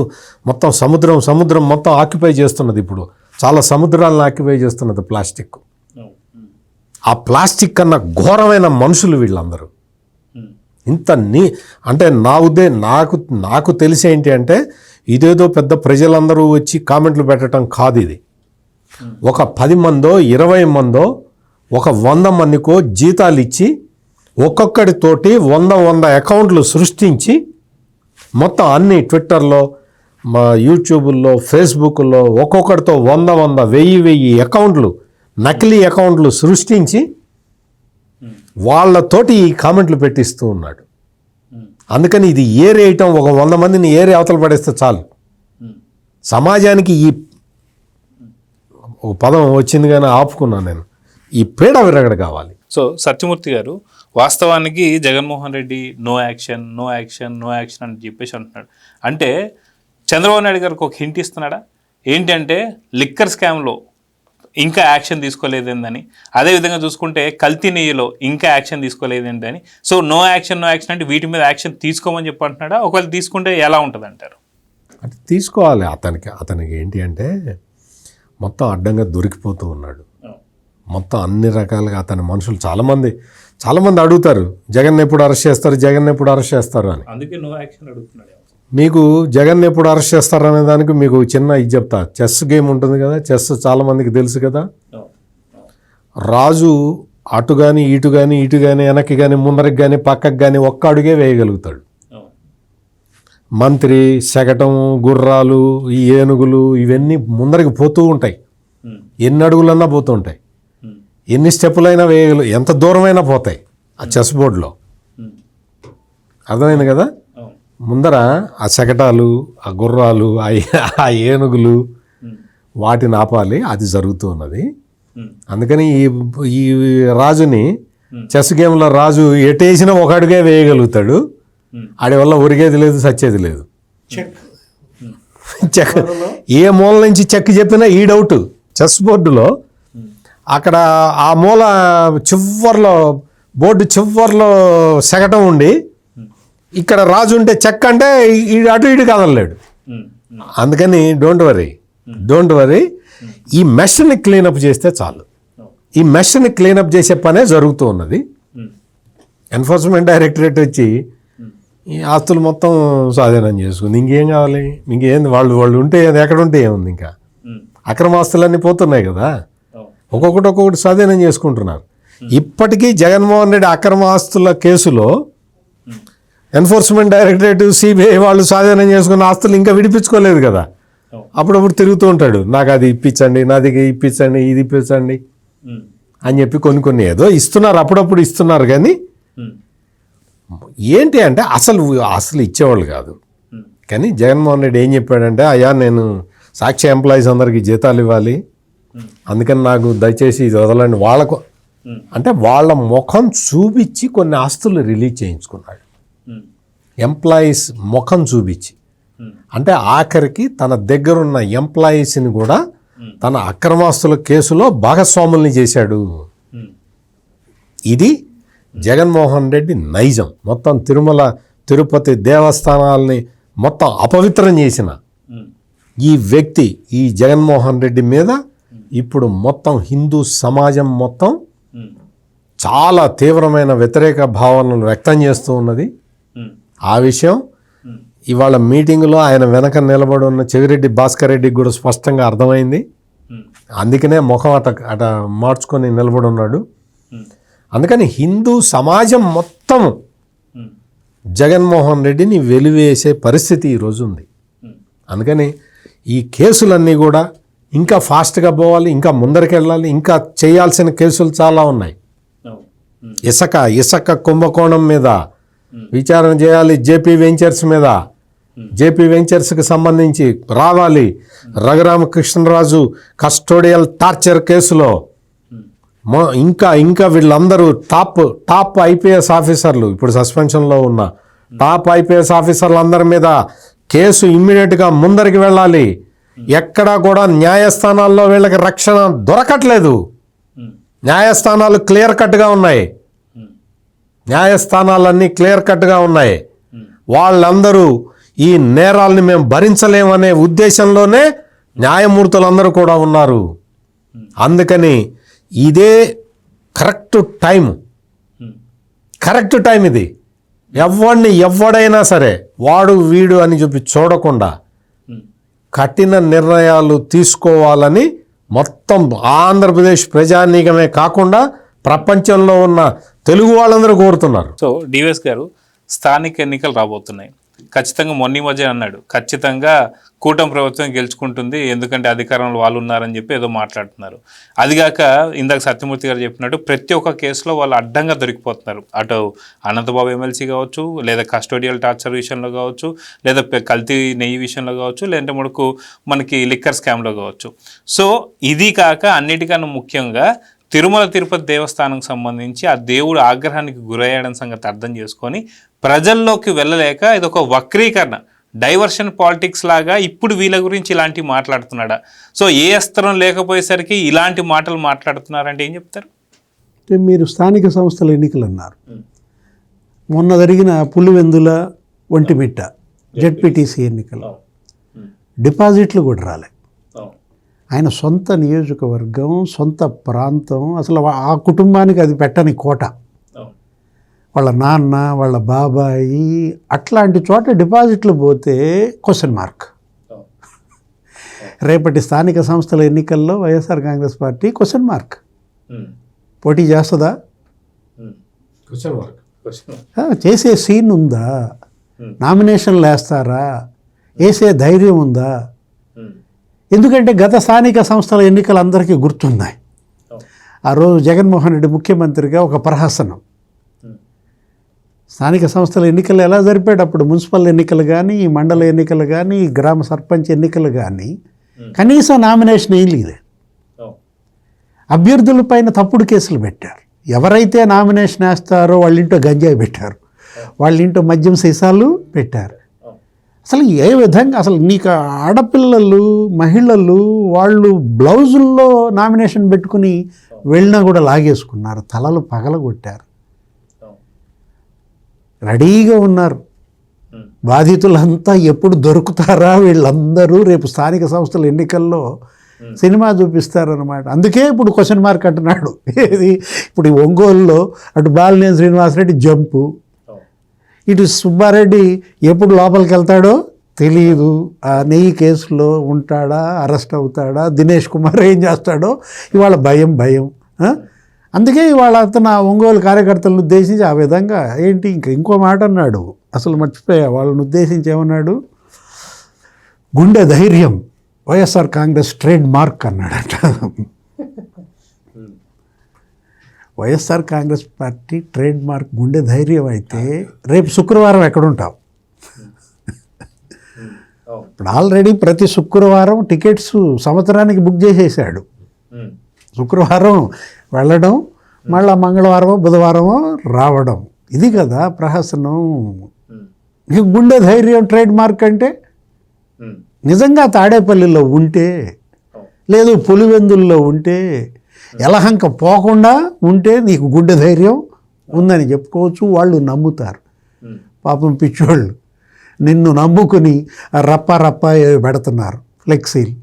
మొత్తం సముద్రం మొత్తం ఆక్యుపై చేస్తున్నది. ఇప్పుడు చాలా సముద్రాలను ఆక్యుపై చేస్తున్నది ప్లాస్టిక్. ఆ ప్లాస్టిక్ కన్నా ఘోరమైన మనుషులు వీళ్ళందరూ. ఇంత అంటే నాకు తెలిసి ఏంటి అంటే, ఇదేదో పెద్ద ప్రజలందరూ వచ్చి కామెంట్లు పెట్టడం కాదు. ఇది ఒక 10 మందో 20 మందో ఒక 100 మందికో జీతాలు ఇచ్చి ఒక్కొక్కడితోటి 100 అకౌంట్లు సృష్టించి మొత్తం అన్ని ట్విట్టర్లో, మా యూట్యూబ్లో, ఫేస్బుక్లో ఒక్కొక్కడితో 100 1000 అకౌంట్లు, నకిలీ అకౌంట్లు సృష్టించి వాళ్ళతోటి ఈ కామెంట్లు పెట్టిస్తూ ఉన్నాడు. అందుకని ఇది ఏరేయటం, ఒక 100 మందిని ఏరే అవతల పడేస్తే చాలు. సమాజానికి ఈ ఒక పదం వచ్చింది కానీ ఆపుకున్నాను నేను. ఈ పీడ విరగడ కావాలి. సో సత్యమూర్తి గారు, వాస్తవానికి జగన్మోహన్ రెడ్డి నో యాక్షన్ అని చెప్పేసి అంటున్నాడు. అంటే చంద్రబాబు నాయుడు గారికి ఒక హింట్ ఇస్తున్నాడా ఏంటంటే, లిక్కర్ స్కామ్లో ఇంకా యాక్షన్ తీసుకోలేదేందని, అదేవిధంగా చూసుకుంటే కల్తీ నెయ్యిలో ఇంకా యాక్షన్ తీసుకోలేదేంటని. సో నో యాక్షన్ అంటే వీటి మీద యాక్షన్ తీసుకోమని చెప్పి అంటున్నాడా? ఒకవేళ తీసుకుంటే ఎలా ఉంటుంది అంటారు? అంటే తీసుకోవాలి. అతనికి ఏంటి అంటే మొత్తం అడ్డంగా దొరికిపోతూ ఉన్నాడు. మొత్తం అన్ని రకాలుగా అతని మనుషులు చాలామంది అడుగుతారు, జగన్ ఎప్పుడు అరెస్ట్ చేస్తారు అని. అందుకే నో యాక్షన్ అడుగుతున్నాడు. మీకు జగన్ ఎప్పుడు అరెస్ట్ చేస్తారు అనే దానికి మీకు చిన్న ఇది చెప్తా. చెస్ గేమ్ ఉంటుంది కదా, చెస్ చాలామందికి తెలుసు కదా. రాజు అటు కానీ ఇటు కానీ వెనక్కి కానీ ముందరికి కానీ పక్కకి కానీ ఒక్క అడుగే వేయగలుగుతాడు. మంత్రి శకటం, గుర్రాలు, ఈ ఏనుగులు ఇవన్నీ ముందరికి పోతూ ఉంటాయి. ఎన్ని అడుగులన్నా పోతూ ఉంటాయి, ఎన్ని స్టెప్పులైనా ఎంత దూరమైనా పోతాయి ఆ చెస్ బోర్డులో. అర్థమైంది కదా. ముందర ఆ శకటాలు, ఆ గుర్రాలు, ఆ ఏనుగులు వాటిని ఆపాలి. అది జరుగుతూ ఉన్నది. అందుకని ఈ రాజుని చెస్ గేమ్లో రాజు ఎటేసినా ఒక అడుగే వేయగలుగుతాడు. ఆడి వల్ల ఉరిగేది లేదు, సచ్చేది లేదు. చెక్ ఏ మూల నుంచి చెక్ చెప్పినా ఈ డౌట్. చెస్ బోర్డులో అక్కడ ఆ మూల బోర్డు చివర్లో శకటం ఉండి ఇక్కడ రాజు ఉంటే చెక్ అంటే అటు ఇటు కదలలేడు. అందుకని డోంట్ వరీ ఈ మెష్ని క్లీనప్ చేస్తే చాలు. ఈ మెష్ని క్లీనప్ చేసే పనే జరుగుతూ ఉన్నది. ఎన్ఫోర్స్మెంట్ డైరెక్టరేట్ వచ్చి ఈ ఆస్తులు మొత్తం స్వాధీనం చేసుకుంది. ఇంకేం కావాలి? ఇంకేంది? వాళ్ళు ఉంటే ఎక్కడ ఉంటే ఏముంది? ఇంకా అక్రమాస్తులన్నీ పోతున్నాయి కదా, ఒక్కొక్కటి స్వాధీనం చేసుకుంటున్నారు. ఇప్పటికీ జగన్మోహన్ రెడ్డి అక్రమ ఆస్తుల కేసులో ఎన్ఫోర్స్మెంట్ డైరెక్టరేట్, సిబిఐ వాళ్ళు స్వాధీనం చేసుకున్న ఆస్తులు ఇంకా విడిపించుకోలేదు కదా. అప్పుడప్పుడు తిరుగుతూ ఉంటాడు, నాకు అది ఇప్పించండి, నాది ఇప్పించండి, ఇది ఇప్పించండి అని చెప్పి కొన్ని ఏదో ఇస్తున్నారు, అప్పుడప్పుడు ఇస్తున్నారు. కానీ ఏంటి అంటే అసలు ఇచ్చేవాళ్ళు కాదు. కానీ జగన్మోహన్ రెడ్డి ఏం చెప్పాడంటే, అయ్యా నేను సాక్షి ఎంప్లాయీస్ అందరికీ జీతాలు ఇవ్వాలి, అందుకని నాకు దయచేసి ఇది వదలండి. అంటే వాళ్ళ ముఖం చూపించి కొన్ని ఆస్తులు రిలీజ్ చేయించుకున్నాడు. ఎంప్లాయీస్ ముఖం చూపించి, అంటే ఆఖరికి తన దగ్గరున్న ఎంప్లాయీస్ని కూడా తన అక్రమాస్తుల కేసులో భాగస్వాముల్ని చేశాడు. ఇది జగన్మోహన్ రెడ్డి నైజం. మొత్తం తిరుమల తిరుపతి దేవస్థానాలని మొత్తం అపవిత్రం చేసిన ఈ వ్యక్తి, ఈ జగన్మోహన్ రెడ్డి మీద ఇప్పుడు మొత్తం హిందూ సమాజం మొత్తం చాలా తీవ్రమైన వ్యతిరేక భావనలు వ్యక్తం చేస్తూ ఉన్నది. ఆ విషయం ఇవాళ మీటింగ్లో ఆయన వెనక నిలబడి ఉన్న చెవిరెడ్డి భాస్కర్ రెడ్డికి కూడా స్పష్టంగా అర్థమైంది. అందుకనే ముఖం అట మార్చుకొని నిలబడి ఉన్నాడు. అందుకని హిందూ సమాజం మొత్తం జగన్మోహన్ రెడ్డిని వెలివేసే పరిస్థితి ఈరోజు ఉంది. అందుకని ఈ కేసులన్నీ కూడా ఇంకా ఫాస్ట్గా పోవాలి, ఇంకా ముందరికి వెళ్ళాలి, ఇంకా చేయాల్సిన కేసులు చాలా ఉన్నాయి. ఇసుక కుంభకోణం మీద విచారణ చేయాలి. జేపీ వెంచర్స్ మీద, జేపీ వెంచర్స్కి సంబంధించి రావాలి. రఘురామకృష్ణరాజు కస్టోడియల్ టార్చర్ కేసులో ఇంకా వీళ్ళందరూ టాప్ ఐపీఎస్ ఆఫీసర్లు, ఇప్పుడు సస్పెన్షన్లో ఉన్న టాప్ ఐపీఎస్ ఆఫీసర్లు అందరి మీద కేసు ఇమ్మీడియట్గా ముందరికి వెళ్ళాలి. ఎక్కడా కూడా న్యాయస్థానాల్లో వీళ్ళకి రక్షణ దొరకట్లేదు. న్యాయస్థానాలు క్లియర్ కట్గా ఉన్నాయి. న్యాయస్థానాలన్నీ క్లియర్ కట్గా ఉన్నాయి. వాళ్ళందరూ ఈ నేరాల్ని మేము భరించలేమనే ఉద్దేశంలోనే న్యాయమూర్తులందరూ కూడా ఉన్నారు. అందుకని ఇదే కరెక్ట్ టైం ఇది. ఎవడైనా సరే వాడు వీడు అని చెప్పి చూడకుండా కఠిన నిర్ణయాలు తీసుకోవాలని మొత్తం ఆంధ్రప్రదేశ్ ప్రజానీకమే కాకుండా ప్రపంచంలో ఉన్న తెలుగు వాళ్ళందరూ కోరుతున్నారు. సో డివిఎస్ గారు, స్థానిక ఎన్నికలు రాబోతున్నాయి. ఖచ్చితంగా మొన్న మధ్య అన్నాడు, ఖచ్చితంగా కూటమి ప్రభుత్వం గెలుచుకుంటుంది, ఎందుకంటే అధికారంలో వాళ్ళు ఉన్నారని చెప్పి ఏదో మాట్లాడుతున్నారు. అదిగాక ఇందాక సత్యమూర్తి గారు చెప్పినట్టు ప్రతి ఒక్క కేసులో వాళ్ళు అడ్డంగా దొరికిపోతున్నారు. అటు అనంతబాబు ఎమ్మెల్సీ కావచ్చు, లేదా కస్టోడియల్ టార్చర్ విషయంలో కావచ్చు, లేదా కల్తీ నెయ్యి విషయంలో కావచ్చు, లేదంటే మనకి లిక్కర్ స్కామ్లో కావచ్చు. సో ఇది కాక అన్నిటికన్నా ముఖ్యంగా తిరుమల తిరుపతి దేవస్థానంకి సంబంధించి ఆ దేవుడు ఆగ్రహానికి గురయ్యాడని సంగతి అర్థం చేసుకొని ప్రజల్లోకి వెళ్ళలేక ఇదొక వక్రీకరణ, డైవర్షన్ పాలిటిక్స్ లాగా ఇప్పుడు వీళ్ళ గురించి ఇలాంటివి మాట్లాడుతున్నాడా? సో ఏ అస్త్రం లేకపోయేసరికి ఇలాంటి మాటలు మాట్లాడుతున్నారంటే ఏం చెప్తారు? అంటే మీరు స్థానిక సంస్థల ఎన్నికలు అన్నారు. మొన్న జరిగిన పులివెందుల, ఒంటిమిట్ట జెడ్పీటీసీ ఎన్నికలు డిపాజిట్లు కూడా రాలే. ఆయన సొంత నియోజకవర్గం, సొంత ప్రాంతం, అసలు ఆ కుటుంబానికి అది పెట్టని కోట. వాళ్ళ నాన్న, వాళ్ళ బాబాయి, అట్లాంటి చోట డిపాజిట్లు పోతే క్వశ్చన్ మార్క్. రేపటి స్థానిక సంస్థల ఎన్నికల్లో YSR Congress party question mark. పోటీ చేస్తుందా? చేసే సీన్ ఉందా? నామినేషన్లు వేస్తారా? వేసే ధైర్యం ఉందా? ఎందుకంటే గత స్థానిక సంస్థల ఎన్నికలు అందరికీ గుర్తున్నాయి. ఆ రోజు జగన్మోహన్ రెడ్డి ముఖ్యమంత్రిగా ఒక ప్రహసనం. స్థానిక సంస్థల ఎన్నికలు ఎలా జరిపేటప్పుడు మున్సిపల్ ఎన్నికలు కానీ, మండల ఎన్నికలు కానీ, గ్రామ సర్పంచ్ ఎన్నికలు కానీ కనీసం నామినేషన్ వేయలేదు. అభ్యర్థులపైన తప్పుడు కేసులు పెట్టారు. ఎవరైతే నామినేషన్ వేస్తారో వాళ్ళింటో గంజాయి పెట్టారు, వాళ్ళింటో మద్యం సీసాలు పెట్టారు. అసలు ఏ విధంగా, అసలు నీకు ఆడపిల్లలు, మహిళలు వాళ్ళు బ్లౌజుల్లో నామినేషన్ పెట్టుకుని వెళ్ళినా కూడా లాగేసుకున్నారు, తలలు పగలగొట్టారు. రెడీగా ఉన్నారు. బాధితులంతా ఎప్పుడు దొరుకుతారా వీళ్ళందరూ రేపు స్థానిక సంస్థల ఎన్నికల్లో సినిమా చూపిస్తారనమాట. అందుకే ఇప్పుడు క్వశ్చన్ మార్క్ అంటున్నాడు. ఏది ఇప్పుడు ఈ ఒంగోలులో అటు బాలినేని శ్రీనివాసరెడ్డి జంపు, ఇటు సుబ్బారెడ్డి ఎప్పుడు లోపలికి వెళ్తాడో తెలియదు. ఆ నెయ్యి కేసులో ఉంటాడా, అరెస్ట్ అవుతాడా, దినేష్ కుమార్ ఏం చేస్తాడో ఇవాళ భయం. అందుకే ఇవాళ అతను ఆ ఒంగోలు కార్యకర్తలను ఉద్దేశించి ఆ విధంగా ఏంటి ఇంకో మాట అన్నాడు, అసలు మర్చిపోయా. వాళ్ళని ఉద్దేశించి ఏమన్నాడు? గుండె ధైర్యం వైఎస్ఆర్ కాంగ్రెస్ ట్రేడ్ మార్క్ అన్నాడట. YSR Congress party trade mark గుండె ధైర్యం అయితే రేపు శుక్రవారం ఎక్కడుంటావు? ఇప్పుడు ఆల్రెడీ ప్రతి శుక్రవారం టికెట్స్ సంవత్సరానికి బుక్ చేసేసాడు. శుక్రవారం వెళ్ళడం, మళ్ళా మంగళవారమో బుధవారమో రావడం. ఇది కదా ప్రహసనం. గుండె ధైర్యం ట్రేడ్ మార్క్ అంటే నిజంగా తాడేపల్లిలో ఉంటే, లేదు పులివెందుల్లో ఉంటే, యలహంక పోకుండా ఉంటే నీకు గుండె ధైర్యం ఉందని చెప్పుకోవచ్చు. వాళ్ళు నమ్ముతారు. పాపం పిచ్చోళ్ళు నిన్ను నమ్ముకుని రప్ప పెడుతున్నారు ఫ్లెక్సీలు,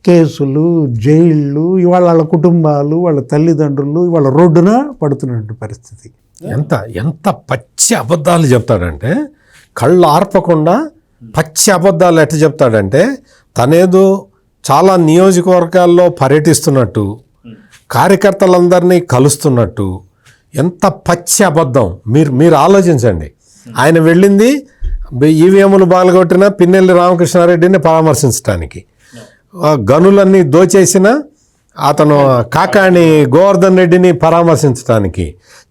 కేసులు, జైళ్ళు. ఇవాళ వాళ్ళ కుటుంబాలు, వాళ్ళ తల్లిదండ్రులు ఇవాళ రోడ్డున పడుతున్నటువంటి పరిస్థితి. ఎంత పచ్చి అబద్ధాలు చెప్తాడంటే, కళ్ళు ఆర్పకుండా పచ్చి అబద్ధాలు ఎట్లా చెప్తాడంటే, తనేదో చాలా నియోజకవర్గాల్లో పర్యటిస్తున్నట్టు, కార్యకర్తలందరినీ కలుస్తున్నట్టు. ఎంత పచ్చి అబద్ధం! మీరు ఆలోచించండి. ఆయన వెళ్ళింది ఈవీఎంలు బాగలగొట్టిన పిన్నెల్లి రామకృష్ణారెడ్డిని పరామర్శించడానికి, గనులన్నీ దోచేసిన అతను కాకాణి గోవర్ధన్ రెడ్డిని పరామర్శించడానికి,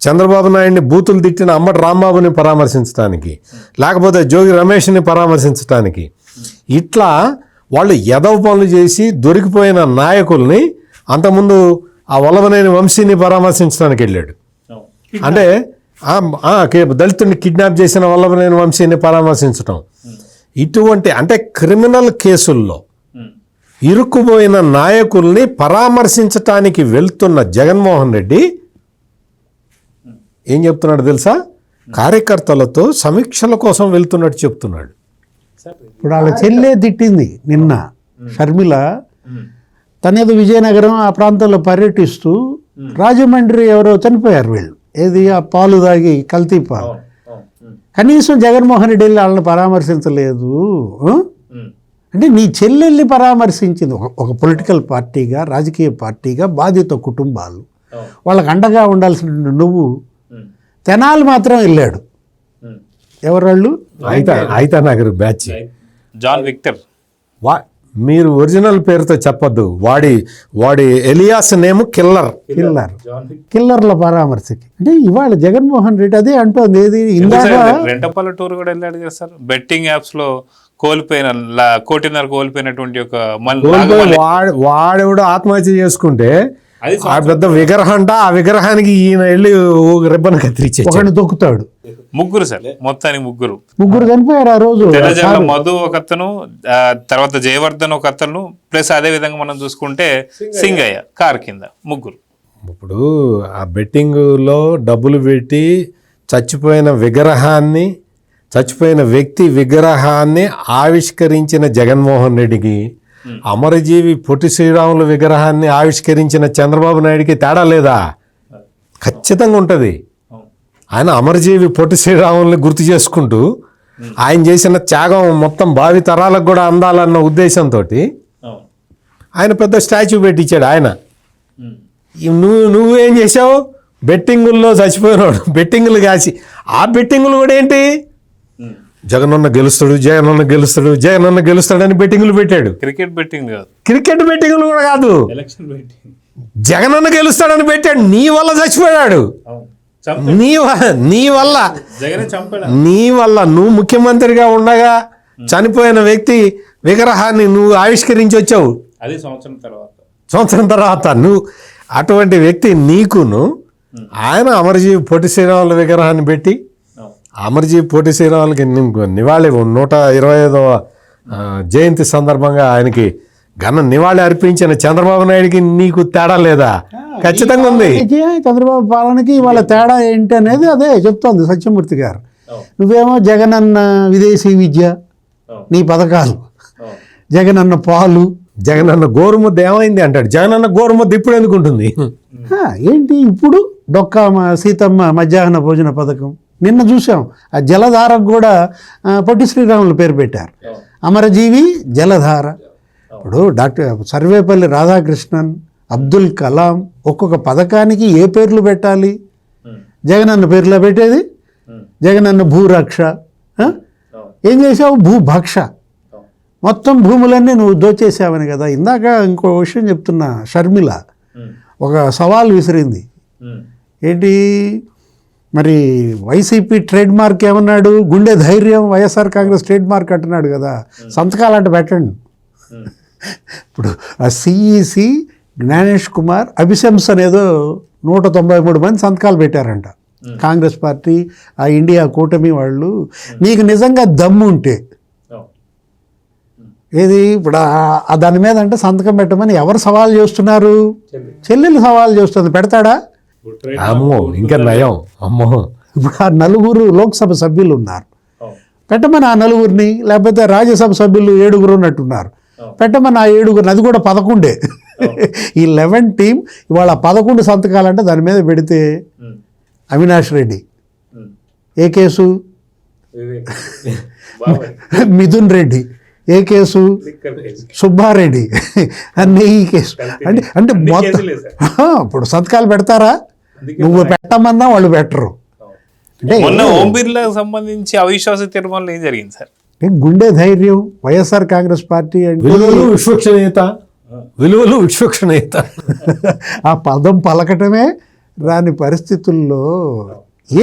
చంద్రబాబు నాయుడిని బూతులు తిట్టిన అంబటి రాంబాబుని పరామర్శించడానికి, లేకపోతే జోగి రమేష్ని పరామర్శించడానికి, ఇట్లా వాళ్ళు ఎదవ పనులు చేసి దొరికిపోయిన నాయకుల్ని అంతకుముందు ఆ వల్లభనేని వంశీని పరామర్శించడానికి వెళ్ళాడు. అంటే దళితుడిని కిడ్నాప్ చేసిన వల్లభనేని వంశీని పరామర్శించడం, ఇటువంటి అంటే క్రిమినల్ కేసుల్లో ఇరుక్కుపోయిన నాయకుల్ని పరామర్శించటానికి వెళ్తున్న జగన్మోహన్ రెడ్డి ఏం చెప్తున్నాడు తెలుసా? కార్యకర్తలతో సమీక్షల కోసం వెళ్తున్నట్టు చెప్తున్నాడు. ఇప్పుడు వాళ్ళ చెల్లె తిట్టింది నిన్న షర్మిల, తనేదో విజయనగరం ఆ ప్రాంతంలో పర్యటిస్తూ రాజమండ్రి ఎవరో చనిపోయారు వీళ్ళు, ఏది ఆ పాలు తాగి కల్తీ పాలు, కనీసం జగన్మోహన్ రెడ్డి వెళ్ళి వాళ్ళని పరామర్శించలేదు. అంటే నీ చెల్లెల్ని పరామర్శించింది ఒక పొలిటికల్ పార్టీగా, రాజకీయ పార్టీగా, బాధిత కుటుంబాలు, వాళ్ళకి అండగా ఉండాల్సిన నువ్వు తెనాలి మాత్రం వెళ్ళాడు. ఎవరాళ్ళు? అయితే నగర్ బ్యాచ్ జాన్ విక్టర్. మీరు ఒరిజినల్ పేరుతో చెప్పొద్దు, వాడి ఎలియాస్ నేమ్ కిల్లర్ల పరామర్శకి. అంటే ఇవాళ జగన్మోహన్ రెడ్డి అదే అంటోంది. ఏది ఇందాక రెంటపల్లెటూరు కూడా వెళ్ళాడు కదా సార్, బెట్టింగ్ యాప్స్ లో కోల్పోయిన 1.5 కోటి కోల్పోయినటువంటి ఒక వాడెవడో ఆత్మహత్య చేసుకుంటే ఆ పెద్ద విగ్రహం అంట, ఆ విగ్రహానికి ఈయన వెళ్ళి రిబ్బన్ కత్తిరించి ఒకరిని తొక్కుతాడు. ముగ్గురు సార్, మొత్తానికి ముగ్గురు చనిపోయారు ఆ రోజు. తెలంగాణ మధు ఒక అతను, తర్వాత జయవర్ధన్ ఒక అతను, ప్లస్ అదే విధంగా మనం చూసుకుంటే సింగయ్య కారు కింద ముగ్గురు. ఇప్పుడు ఆ బెట్టింగ్లో డబ్బులు పెట్టి చచ్చిపోయిన వ్యక్తి విగ్రహాన్ని ఆవిష్కరించిన జగన్మోహన్ రెడ్డికి, అమరజీవి పొట్టి శ్రీరాముల విగ్రహాన్ని ఆవిష్కరించిన చంద్రబాబు నాయుడికి తేడా లేదా? ఖచ్చితంగా ఉంటుంది. ఆయన అమరజీవి పొట్టి శ్రీరాముల్ని గుర్తు చేసుకుంటూ ఆయన చేసిన త్యాగం మొత్తం భావి తరాలకు కూడా అందాలన్న ఉద్దేశంతో ఆయన పెద్ద స్టాచ్యూ పెట్టించాడు. ఆయన నువ్వేం చేసావు? బెట్టింగుల్లో చచ్చిపోయినాడు, బెట్టింగులు కాసి, ఆ బెట్టింగులు కూడా ఏంటి? జగనన్న గెలుస్తాడని బెట్టింగులు పెట్టాడు. క్రికెట్ బెట్టింగులు కూడా కాదు, జగనన్న గెలుస్తాడని పెట్టాడు. నీ వల్ల చచ్చిపోయాడు, నీ వల్ల నువ్వు ముఖ్యమంత్రిగా ఉండగా చనిపోయిన వ్యక్తి విగ్రహాన్ని నువ్వు ఆవిష్కరించి వచ్చావు. సంవత్సరం తర్వాత నువ్వు అటువంటి వ్యక్తి నీకును ఆయన అమరజీవి పొట్టి శ్రీరాముల విగ్రహాన్ని పెట్టి, అమరజీవి పొట్టి శ్రీరాములకి నివాళి 125వ జయంతి సందర్భంగా ఆయనకి ఘన నివాళి అర్పించిన చంద్రబాబు నాయుడికి నీకు తేడా లేదా? ఖచ్చితంగా ఉంది. చంద్రబాబు పాలనకి వాళ్ళ తేడా ఏంటి అనేది అదే చెప్తోంది సత్యమూర్తి గారు. నువ్వేమో జగనన్న విదేశీ విద్య, నీ పథకాలు, జగనన్న పాలు, జగనన్న గోరుముద్ద ఏమైంది అంటాడు. జగనన్న గోరుముద్ద ఇప్పుడు ఎందుకు ఉంటుంది? ఏంటి ఇప్పుడు డొక్కామ సీతమ్మ మధ్యాహ్న భోజన పథకం నిన్న చూసాం. ఆ జలధారకు కూడా పొట్టి శ్రీరాములు పేరు పెట్టారు, అమరజీవి జలధార. ఇప్పుడు డాక్టర్ సర్వేపల్లి రాధాకృష్ణన్, అబ్దుల్ కలాం, ఒక్కొక్క పథకానికి ఏ పేర్లు పెట్టాలి? జగనన్న పేర్లో పెట్టేది జగనన్న భూరక్ష. ఏం చేసావు? భూభక్ష. మొత్తం భూములన్నీ నువ్వు దోచేసావని కదా. ఇందాక ఇంకో విషయం చెప్తున్నా, షర్మిల ఒక సవాల్ విసిరింది. ఏంటి మరి వైసీపీ ట్రేడ్ మార్క్ ఏమన్నాడు? గుండె ధైర్యం వైఎస్ఆర్ కాంగ్రెస్ ట్రేడ్ మార్క్ అంటున్నాడు కదా. సంతకాలంట పెట్టండి. ఇప్పుడు ఆ సిఈసి జ్ఞానేష్ కుమార్ అభిశంసన్ ఏదో 193 మంది సంతకాలు పెట్టారంట. కాంగ్రెస్ పార్టీ, ఆ ఇండియా కూటమి వాళ్ళు. నీకు నిజంగా దమ్ము ఉంటే ఏది ఇప్పుడు దాని మీద అంటే సంతకం పెట్టమని ఎవరు సవాల్ చేస్తున్నారు? చెల్లెలు సవాల్ చేస్తుంది. పెడతాడా? అమ్మో, ఇంకా నయం. అమ్మో, ఇప్పుడు ఆ 9 లోక్సభ సభ్యులు ఉన్నారు, పెట్టమని ఆ 9, లేకపోతే రాజ్యసభ సభ్యులు 7 ఉన్నట్టున్నారు, పెట్టమని ఆ 7, అది కూడా 11. ఈ 11 టీం ఇవాళ 11 సంతకాలంటే దాని మీద పెడితే అవినాష్ రెడ్డి ఏ కేసు, మిథున్ రెడ్డి ఏ కేసు, సుబ్బారెడ్డి అన్నీ ఈ కేసు. అంటే మొత్తం ఇప్పుడు సంతకాలు పెడతారా? నువ్వు పెట్టమన్నా వాళ్ళు పెట్టరు. అంటే ఓం బిర్లాకు సంబంధించి అవిశ్వాస తీర్మానంలో ఏం జరిగింది సార్? గుండె ధైర్యం వైఎస్ఆర్ కాంగ్రెస్ పార్టీ అంటే విశ్వక్షణీయత విలువలు విశ్వసనీయత. ఆ పదం పలకటమే రాని పరిస్థితుల్లో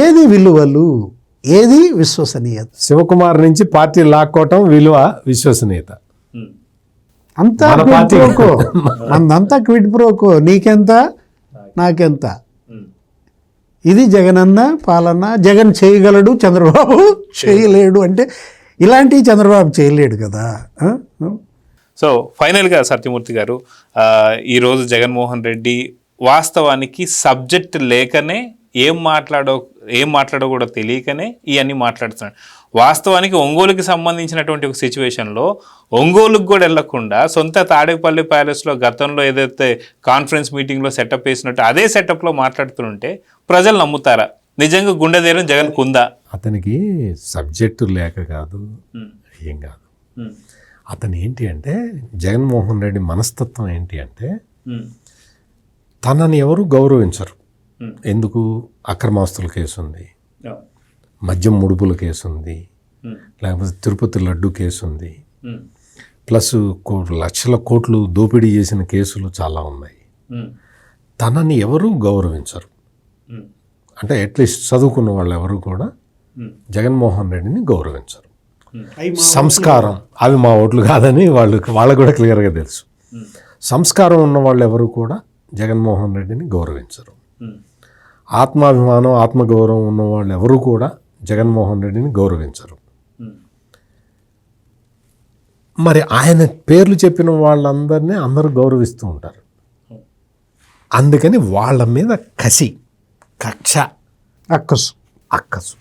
ఏది విలువలు, ఏది విశ్వసనీయత? శివకుమార్ నుంచి పార్టీ లాక్కోవటం విలువ, విశ్వసనీయత. అంతా మన క్విడ్ పార్టీ ప్రోకో, మనదంతా క్విడ్ ప్రోకో, నీకెంత నాకెంత. ఇది జగనన్న పాలన. జగన్ చేయగలడు, చంద్రబాబు చేయలేడు అంటే ఇలాంటివి చంద్రబాబు చేయలేడు కదా. సో ఫైనల్గా సత్యమూర్తి గారు, ఈరోజు జగన్మోహన్ రెడ్డి వాస్తవానికి సబ్జెక్ట్ లేకనే ఏం మాట్లాడో కూడా తెలియకనే ఇవన్నీ మాట్లాడుతున్నాడు. వాస్తవానికి ఒంగోలుకి సంబంధించినటువంటి ఒక సిచ్యువేషన్లో ఒంగోలుకు కూడా వెళ్లకుండా సొంత తాడేపల్లి ప్యాలెస్లో గతంలో ఏదైతే కాన్ఫరెన్స్ మీటింగ్లో సెటప్ వేసినట్టు అదే సెటప్లో మాట్లాడుతుంటే ప్రజలు నమ్ముతారా? నిజంగా గుండె ధైర్యం జగన్కు ఉందా? అతనికి సబ్జెక్టు లేక కాదు, ఏం కాదు. అతను ఏంటి అంటే, జగన్మోహన్ రెడ్డి మనస్తత్వం ఏంటి అంటే, తనని ఎవరు గౌరవించరు. ఎందుకు? అక్రమాస్తుల కేసు ఉంది, మద్యం ముడుపుల కేసు ఉంది, లేకపోతే తిరుపతి లడ్డు కేసు ఉంది, ప్లస్ లక్షల కోట్లు దోపిడీ చేసిన కేసులు చాలా ఉన్నాయి. తనని ఎవరు గౌరవించరు. అంటే అట్లీస్ట్ చదువుకున్న వాళ్ళు ఎవరు కూడా జగన్మోహన్ రెడ్డిని గౌరవించరు. సంస్కారం, అవి మా ఓట్లు కాదని వాళ్ళకు కూడా క్లియర్గా తెలుసు. సంస్కారం ఉన్న వాళ్ళు ఎవరు కూడా జగన్మోహన్ రెడ్డిని గౌరవించరు. ఆత్మాభిమానం, ఆత్మగౌరవం ఉన్న వాళ్ళు ఎవరు కూడా జగన్మోహన్ రెడ్డిని గౌరవించరు. మరి ఆయన పేర్లు చెప్పిన వాళ్ళందరినీ అందరూ గౌరవిస్తూ ఉంటారు. అందుకని వాళ్ళ మీద కసి, కక్ష, అక్కసు,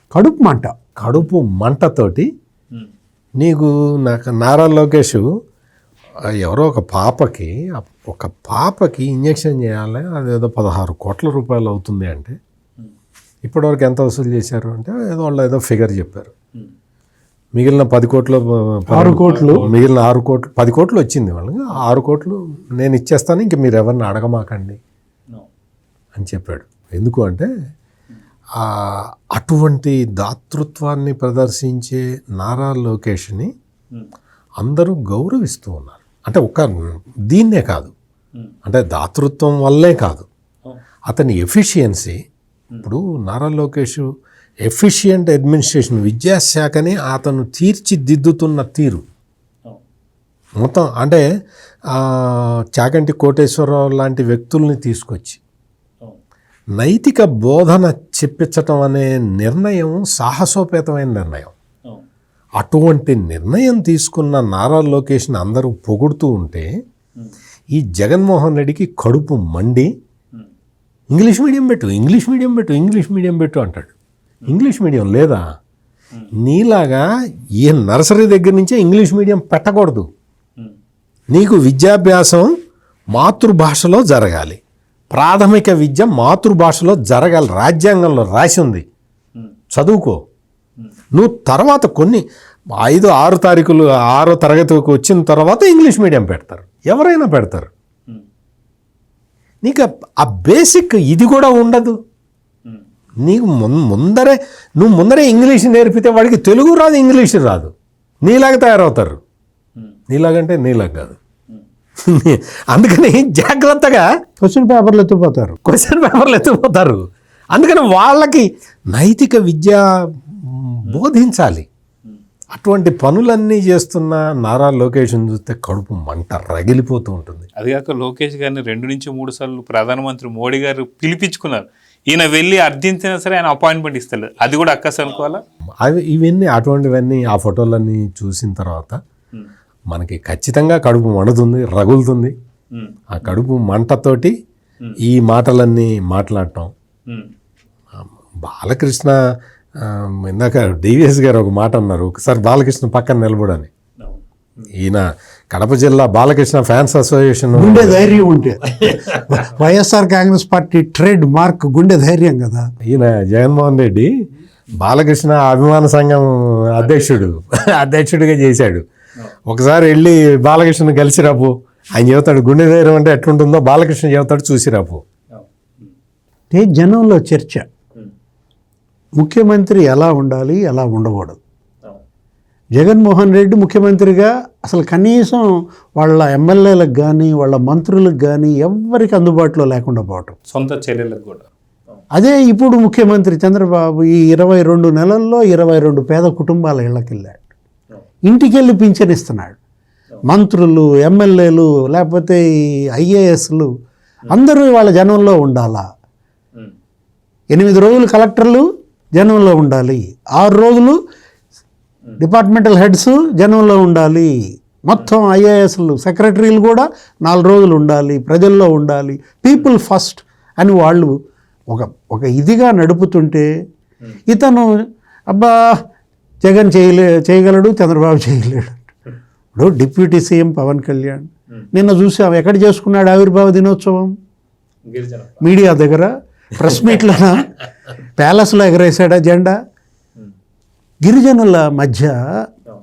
కడుపు మంటతోటి నీకు నారా లోకేష్ ఎవరో ఒక పాపకి ఇంజక్షన్ చేయాలి, అదేదో 16 కోట్ల రూపాయలు అవుతుంది అంటే ఇప్పటివరకు ఎంత వసూలు చేశారు అంటే వాళ్ళు ఏదో ఫిగర్ చెప్పారు. మిగిలిన 10 కోట్లు, 6 కోట్లు, మిగిలిన 6 కోట్లు, 10 కోట్లు వచ్చింది వాళ్ళకి. 6 కోట్లు నేను ఇచ్చేస్తాను, ఇంక మీరు ఎవరిని అడగమాకండి అని చెప్పాడు. ఎందుకు అంటే అటువంటి దాతృత్వాన్ని ప్రదర్శించే నారా లోకేష్ని అందరూ గౌరవిస్తూ ఉన్నారు. అంటే దీన్నే కాదు, అంటే దాతృత్వం వల్లే కాదు, అతని ఎఫిషియన్సీ. ఇప్పుడు నారా లోకేష్ ఎఫిషియంట్ అడ్మినిస్ట్రేషన్, విద్యాశాఖని అతను తీర్చిదిద్దుతున్న తీరు మొత్తం, అంటే చాగంటి కోటేశ్వరరావు లాంటి వ్యక్తుల్ని తీసుకొచ్చి నైతిక బోధన చెప్పించటం అనే నిర్ణయం సాహసోపేతమైన నిర్ణయం. అటువంటి నిర్ణయం తీసుకున్న నారా లోకేష్ని అందరూ పొగుడుతూ ఉంటే ఈ జగన్మోహన్ రెడ్డికి కడుపు మండి ఇంగ్లీష్ మీడియం పెట్టు అంటాడు. ఇంగ్లీష్ మీడియం లేదా? నీలాగా ఈ నర్సరీ దగ్గర నుంచే ఇంగ్లీష్ మీడియం పెట్టకూడదు. నీకు విద్యాభ్యాసం మాతృభాషలో జరగాలి, ప్రాథమిక విద్య మాతృభాషలో జరగాలి. రాజ్యాంగంలో రాసి ఉంది, చదువుకో. నువ్వు తర్వాత కొన్ని 5-6 తారీఖులు 6వ తరగతికి వచ్చిన తర్వాత ఇంగ్లీష్ మీడియం పెడతారు, ఎవరైనా పెడతారు. నీకు ఆ బేసిక్ ఇది కూడా ఉండదు. నీకు ముందరే ఇంగ్లీష్ నేర్పితే వాడికి తెలుగు రాదు, ఇంగ్లీష్ రాదు, నీలాగా తయారవుతారు. నీలాగంటే నీలాగా కాదు. అందుకని జాగ్రత్తగా క్వశ్చన్ పేపర్లు ఎత్తుపోతారు. అందుకని వాళ్ళకి నైతిక విద్య బోధించాలి. అటువంటి పనులన్నీ చేస్తున్న నారా లోకేష్ని చూస్తే కడుపు మంట రగిలిపోతూ ఉంటుంది. అదిగాక లోకేష్ గారిని 2-3 సార్లు ప్రధానమంత్రి మోడీ గారు పిలిపించుకున్నారు. ఈయన వెళ్ళి అర్థించినా సరే ఆయన అపాయింట్మెంట్ ఇస్తారు. అది కూడా అక్కస్ అనుకోవాలా? అటువంటివన్నీ ఆ ఫోటోలన్నీ చూసిన తర్వాత మనకి ఖచ్చితంగా కడుపు మండుతుంది, రగులుతుంది. ఆ కడుపు మంటతోటి ఈ మాటలన్నీ మాట్లాడటం. బాలకృష్ణ ఇందాక డివిఎస్ గారు ఒక మాట అన్నారు, ఒకసారి బాలకృష్ణ పక్కన నిలబడని. ఈయన కడప జిల్లా బాలకృష్ణ ఫ్యాన్స్ అసోసియేషన్ గుండె ధైర్యం ఉంటే YSR Congress party trade mark గుండె ధైర్యం కదా. ఈయన జగన్మోహన్ రెడ్డి బాలకృష్ణ అభిమాన సంఘం అధ్యక్షుడిగా చేశాడు. ఒకసారి వెళ్ళి బాలకృష్ణ కలిసి రాపు, ఆయన చెబుతాడు గుండె ధైర్యం అంటే ఎట్లుంటుందో, బాలకృష్ణ చెబుతాడు చూసి రాపు. జనంలో చర్చ, ముఖ్యమంత్రి ఎలా ఉండాలి, ఎలా ఉండకూడదు. జగన్మోహన్ రెడ్డి ముఖ్యమంత్రిగా అసలు కనీసం వాళ్ళ ఎమ్మెల్యేలకు కానీ వాళ్ళ మంత్రులకు కానీ ఎవ్వరికి అందుబాటులో లేకుండా పోవటం. సొంత చెల్లెలకు కూడా. అదే ఇప్పుడు ముఖ్యమంత్రి చంద్రబాబు ఈ 22 నెలల్లో 22 పేద కుటుంబాల ఇళ్ళకి వెళ్ళాడు. ఇంటికి వెళ్ళి పింఛన్ ఇస్తున్నాడు. మంత్రులు, ఎమ్మెల్యేలు, లేకపోతే ఈ ఐఏఎస్లు అందరూ వాళ్ళ జనంలో ఉండాలా. 8 రోజులు కలెక్టర్లు జనంలో ఉండాలి, 6 రోజులు డిపార్ట్మెంటల్ హెడ్స్ జనంలో ఉండాలి, మొత్తం ఐఏఎస్లు సెక్రటరీలు కూడా 4 రోజులు ఉండాలి, ప్రజల్లో ఉండాలి, పీపుల్ ఫస్ట్ అని వాళ్ళు ఒక ఇదిగా నడుపుతుంటే ఇతను అబ్బా జగన్ చేయగలడు, చంద్రబాబు చేయలేడు. ఇప్పుడు డిప్యూటీ సీఎం పవన్ కళ్యాణ్ నిన్న చూసాం ఎక్కడ చేసుకున్నాడు ఆవిర్భావ దినోత్సవం? మీడియా దగ్గర, ప్రెస్ మీట్లోనా, ప్యాలెస్లో ఎగరేసాడా జెండా? గిరిజనుల మధ్య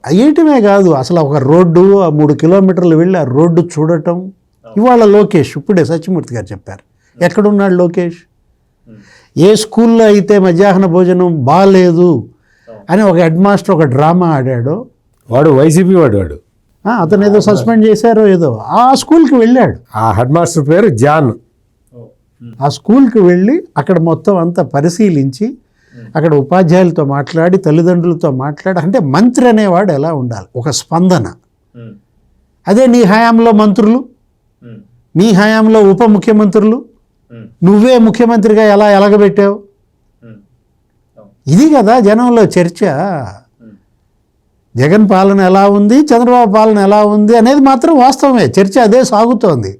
అయ్యేయటమే కాదు, అసలు ఒక రోడ్డు 3 కిలోమీటర్లు వెళ్ళి ఆ రోడ్డు చూడటం. ఇవాళ లోకేష్ ఇప్పుడే సత్యమూర్తి గారు చెప్పారు, ఎక్కడున్నాడు లోకేష్? ఏ స్కూల్లో అయితే మధ్యాహ్న భోజనం బాగాలేదు అని ఒక హెడ్ మాస్టర్ ఒక డ్రామా ఆడాడో, వాడు వైసీపీ వాడు అతను ఏదో సస్పెండ్ చేశారో ఏదో, ఆ స్కూల్కి వెళ్ళాడు. ఆ హెడ్ మాస్టర్ పేరు జాన్. ఆ స్కూల్కి వెళ్ళి అక్కడ మొత్తం అంతా పరిశీలించి అక్కడ ఉపాధ్యాయులతో మాట్లాడి తల్లిదండ్రులతో మాట్లాడి, అంటే మంత్రి అనేవాడు ఎలా ఉండాలి, ఒక స్పందన. అదే నీ హయాంలో మంత్రులు, నీ హయాంలో ఉప ముఖ్యమంత్రులు, నువ్వే ముఖ్యమంత్రిగా ఎలా ఎలగబెట్టావు? ఇది కదా జనంలో చర్చ. జగన్ పాలన ఎలా ఉంది, చంద్రబాబు పాలన ఎలా ఉంది అనేది మాత్రం వాస్తవమే, చర్చ అదే సాగుతోంది.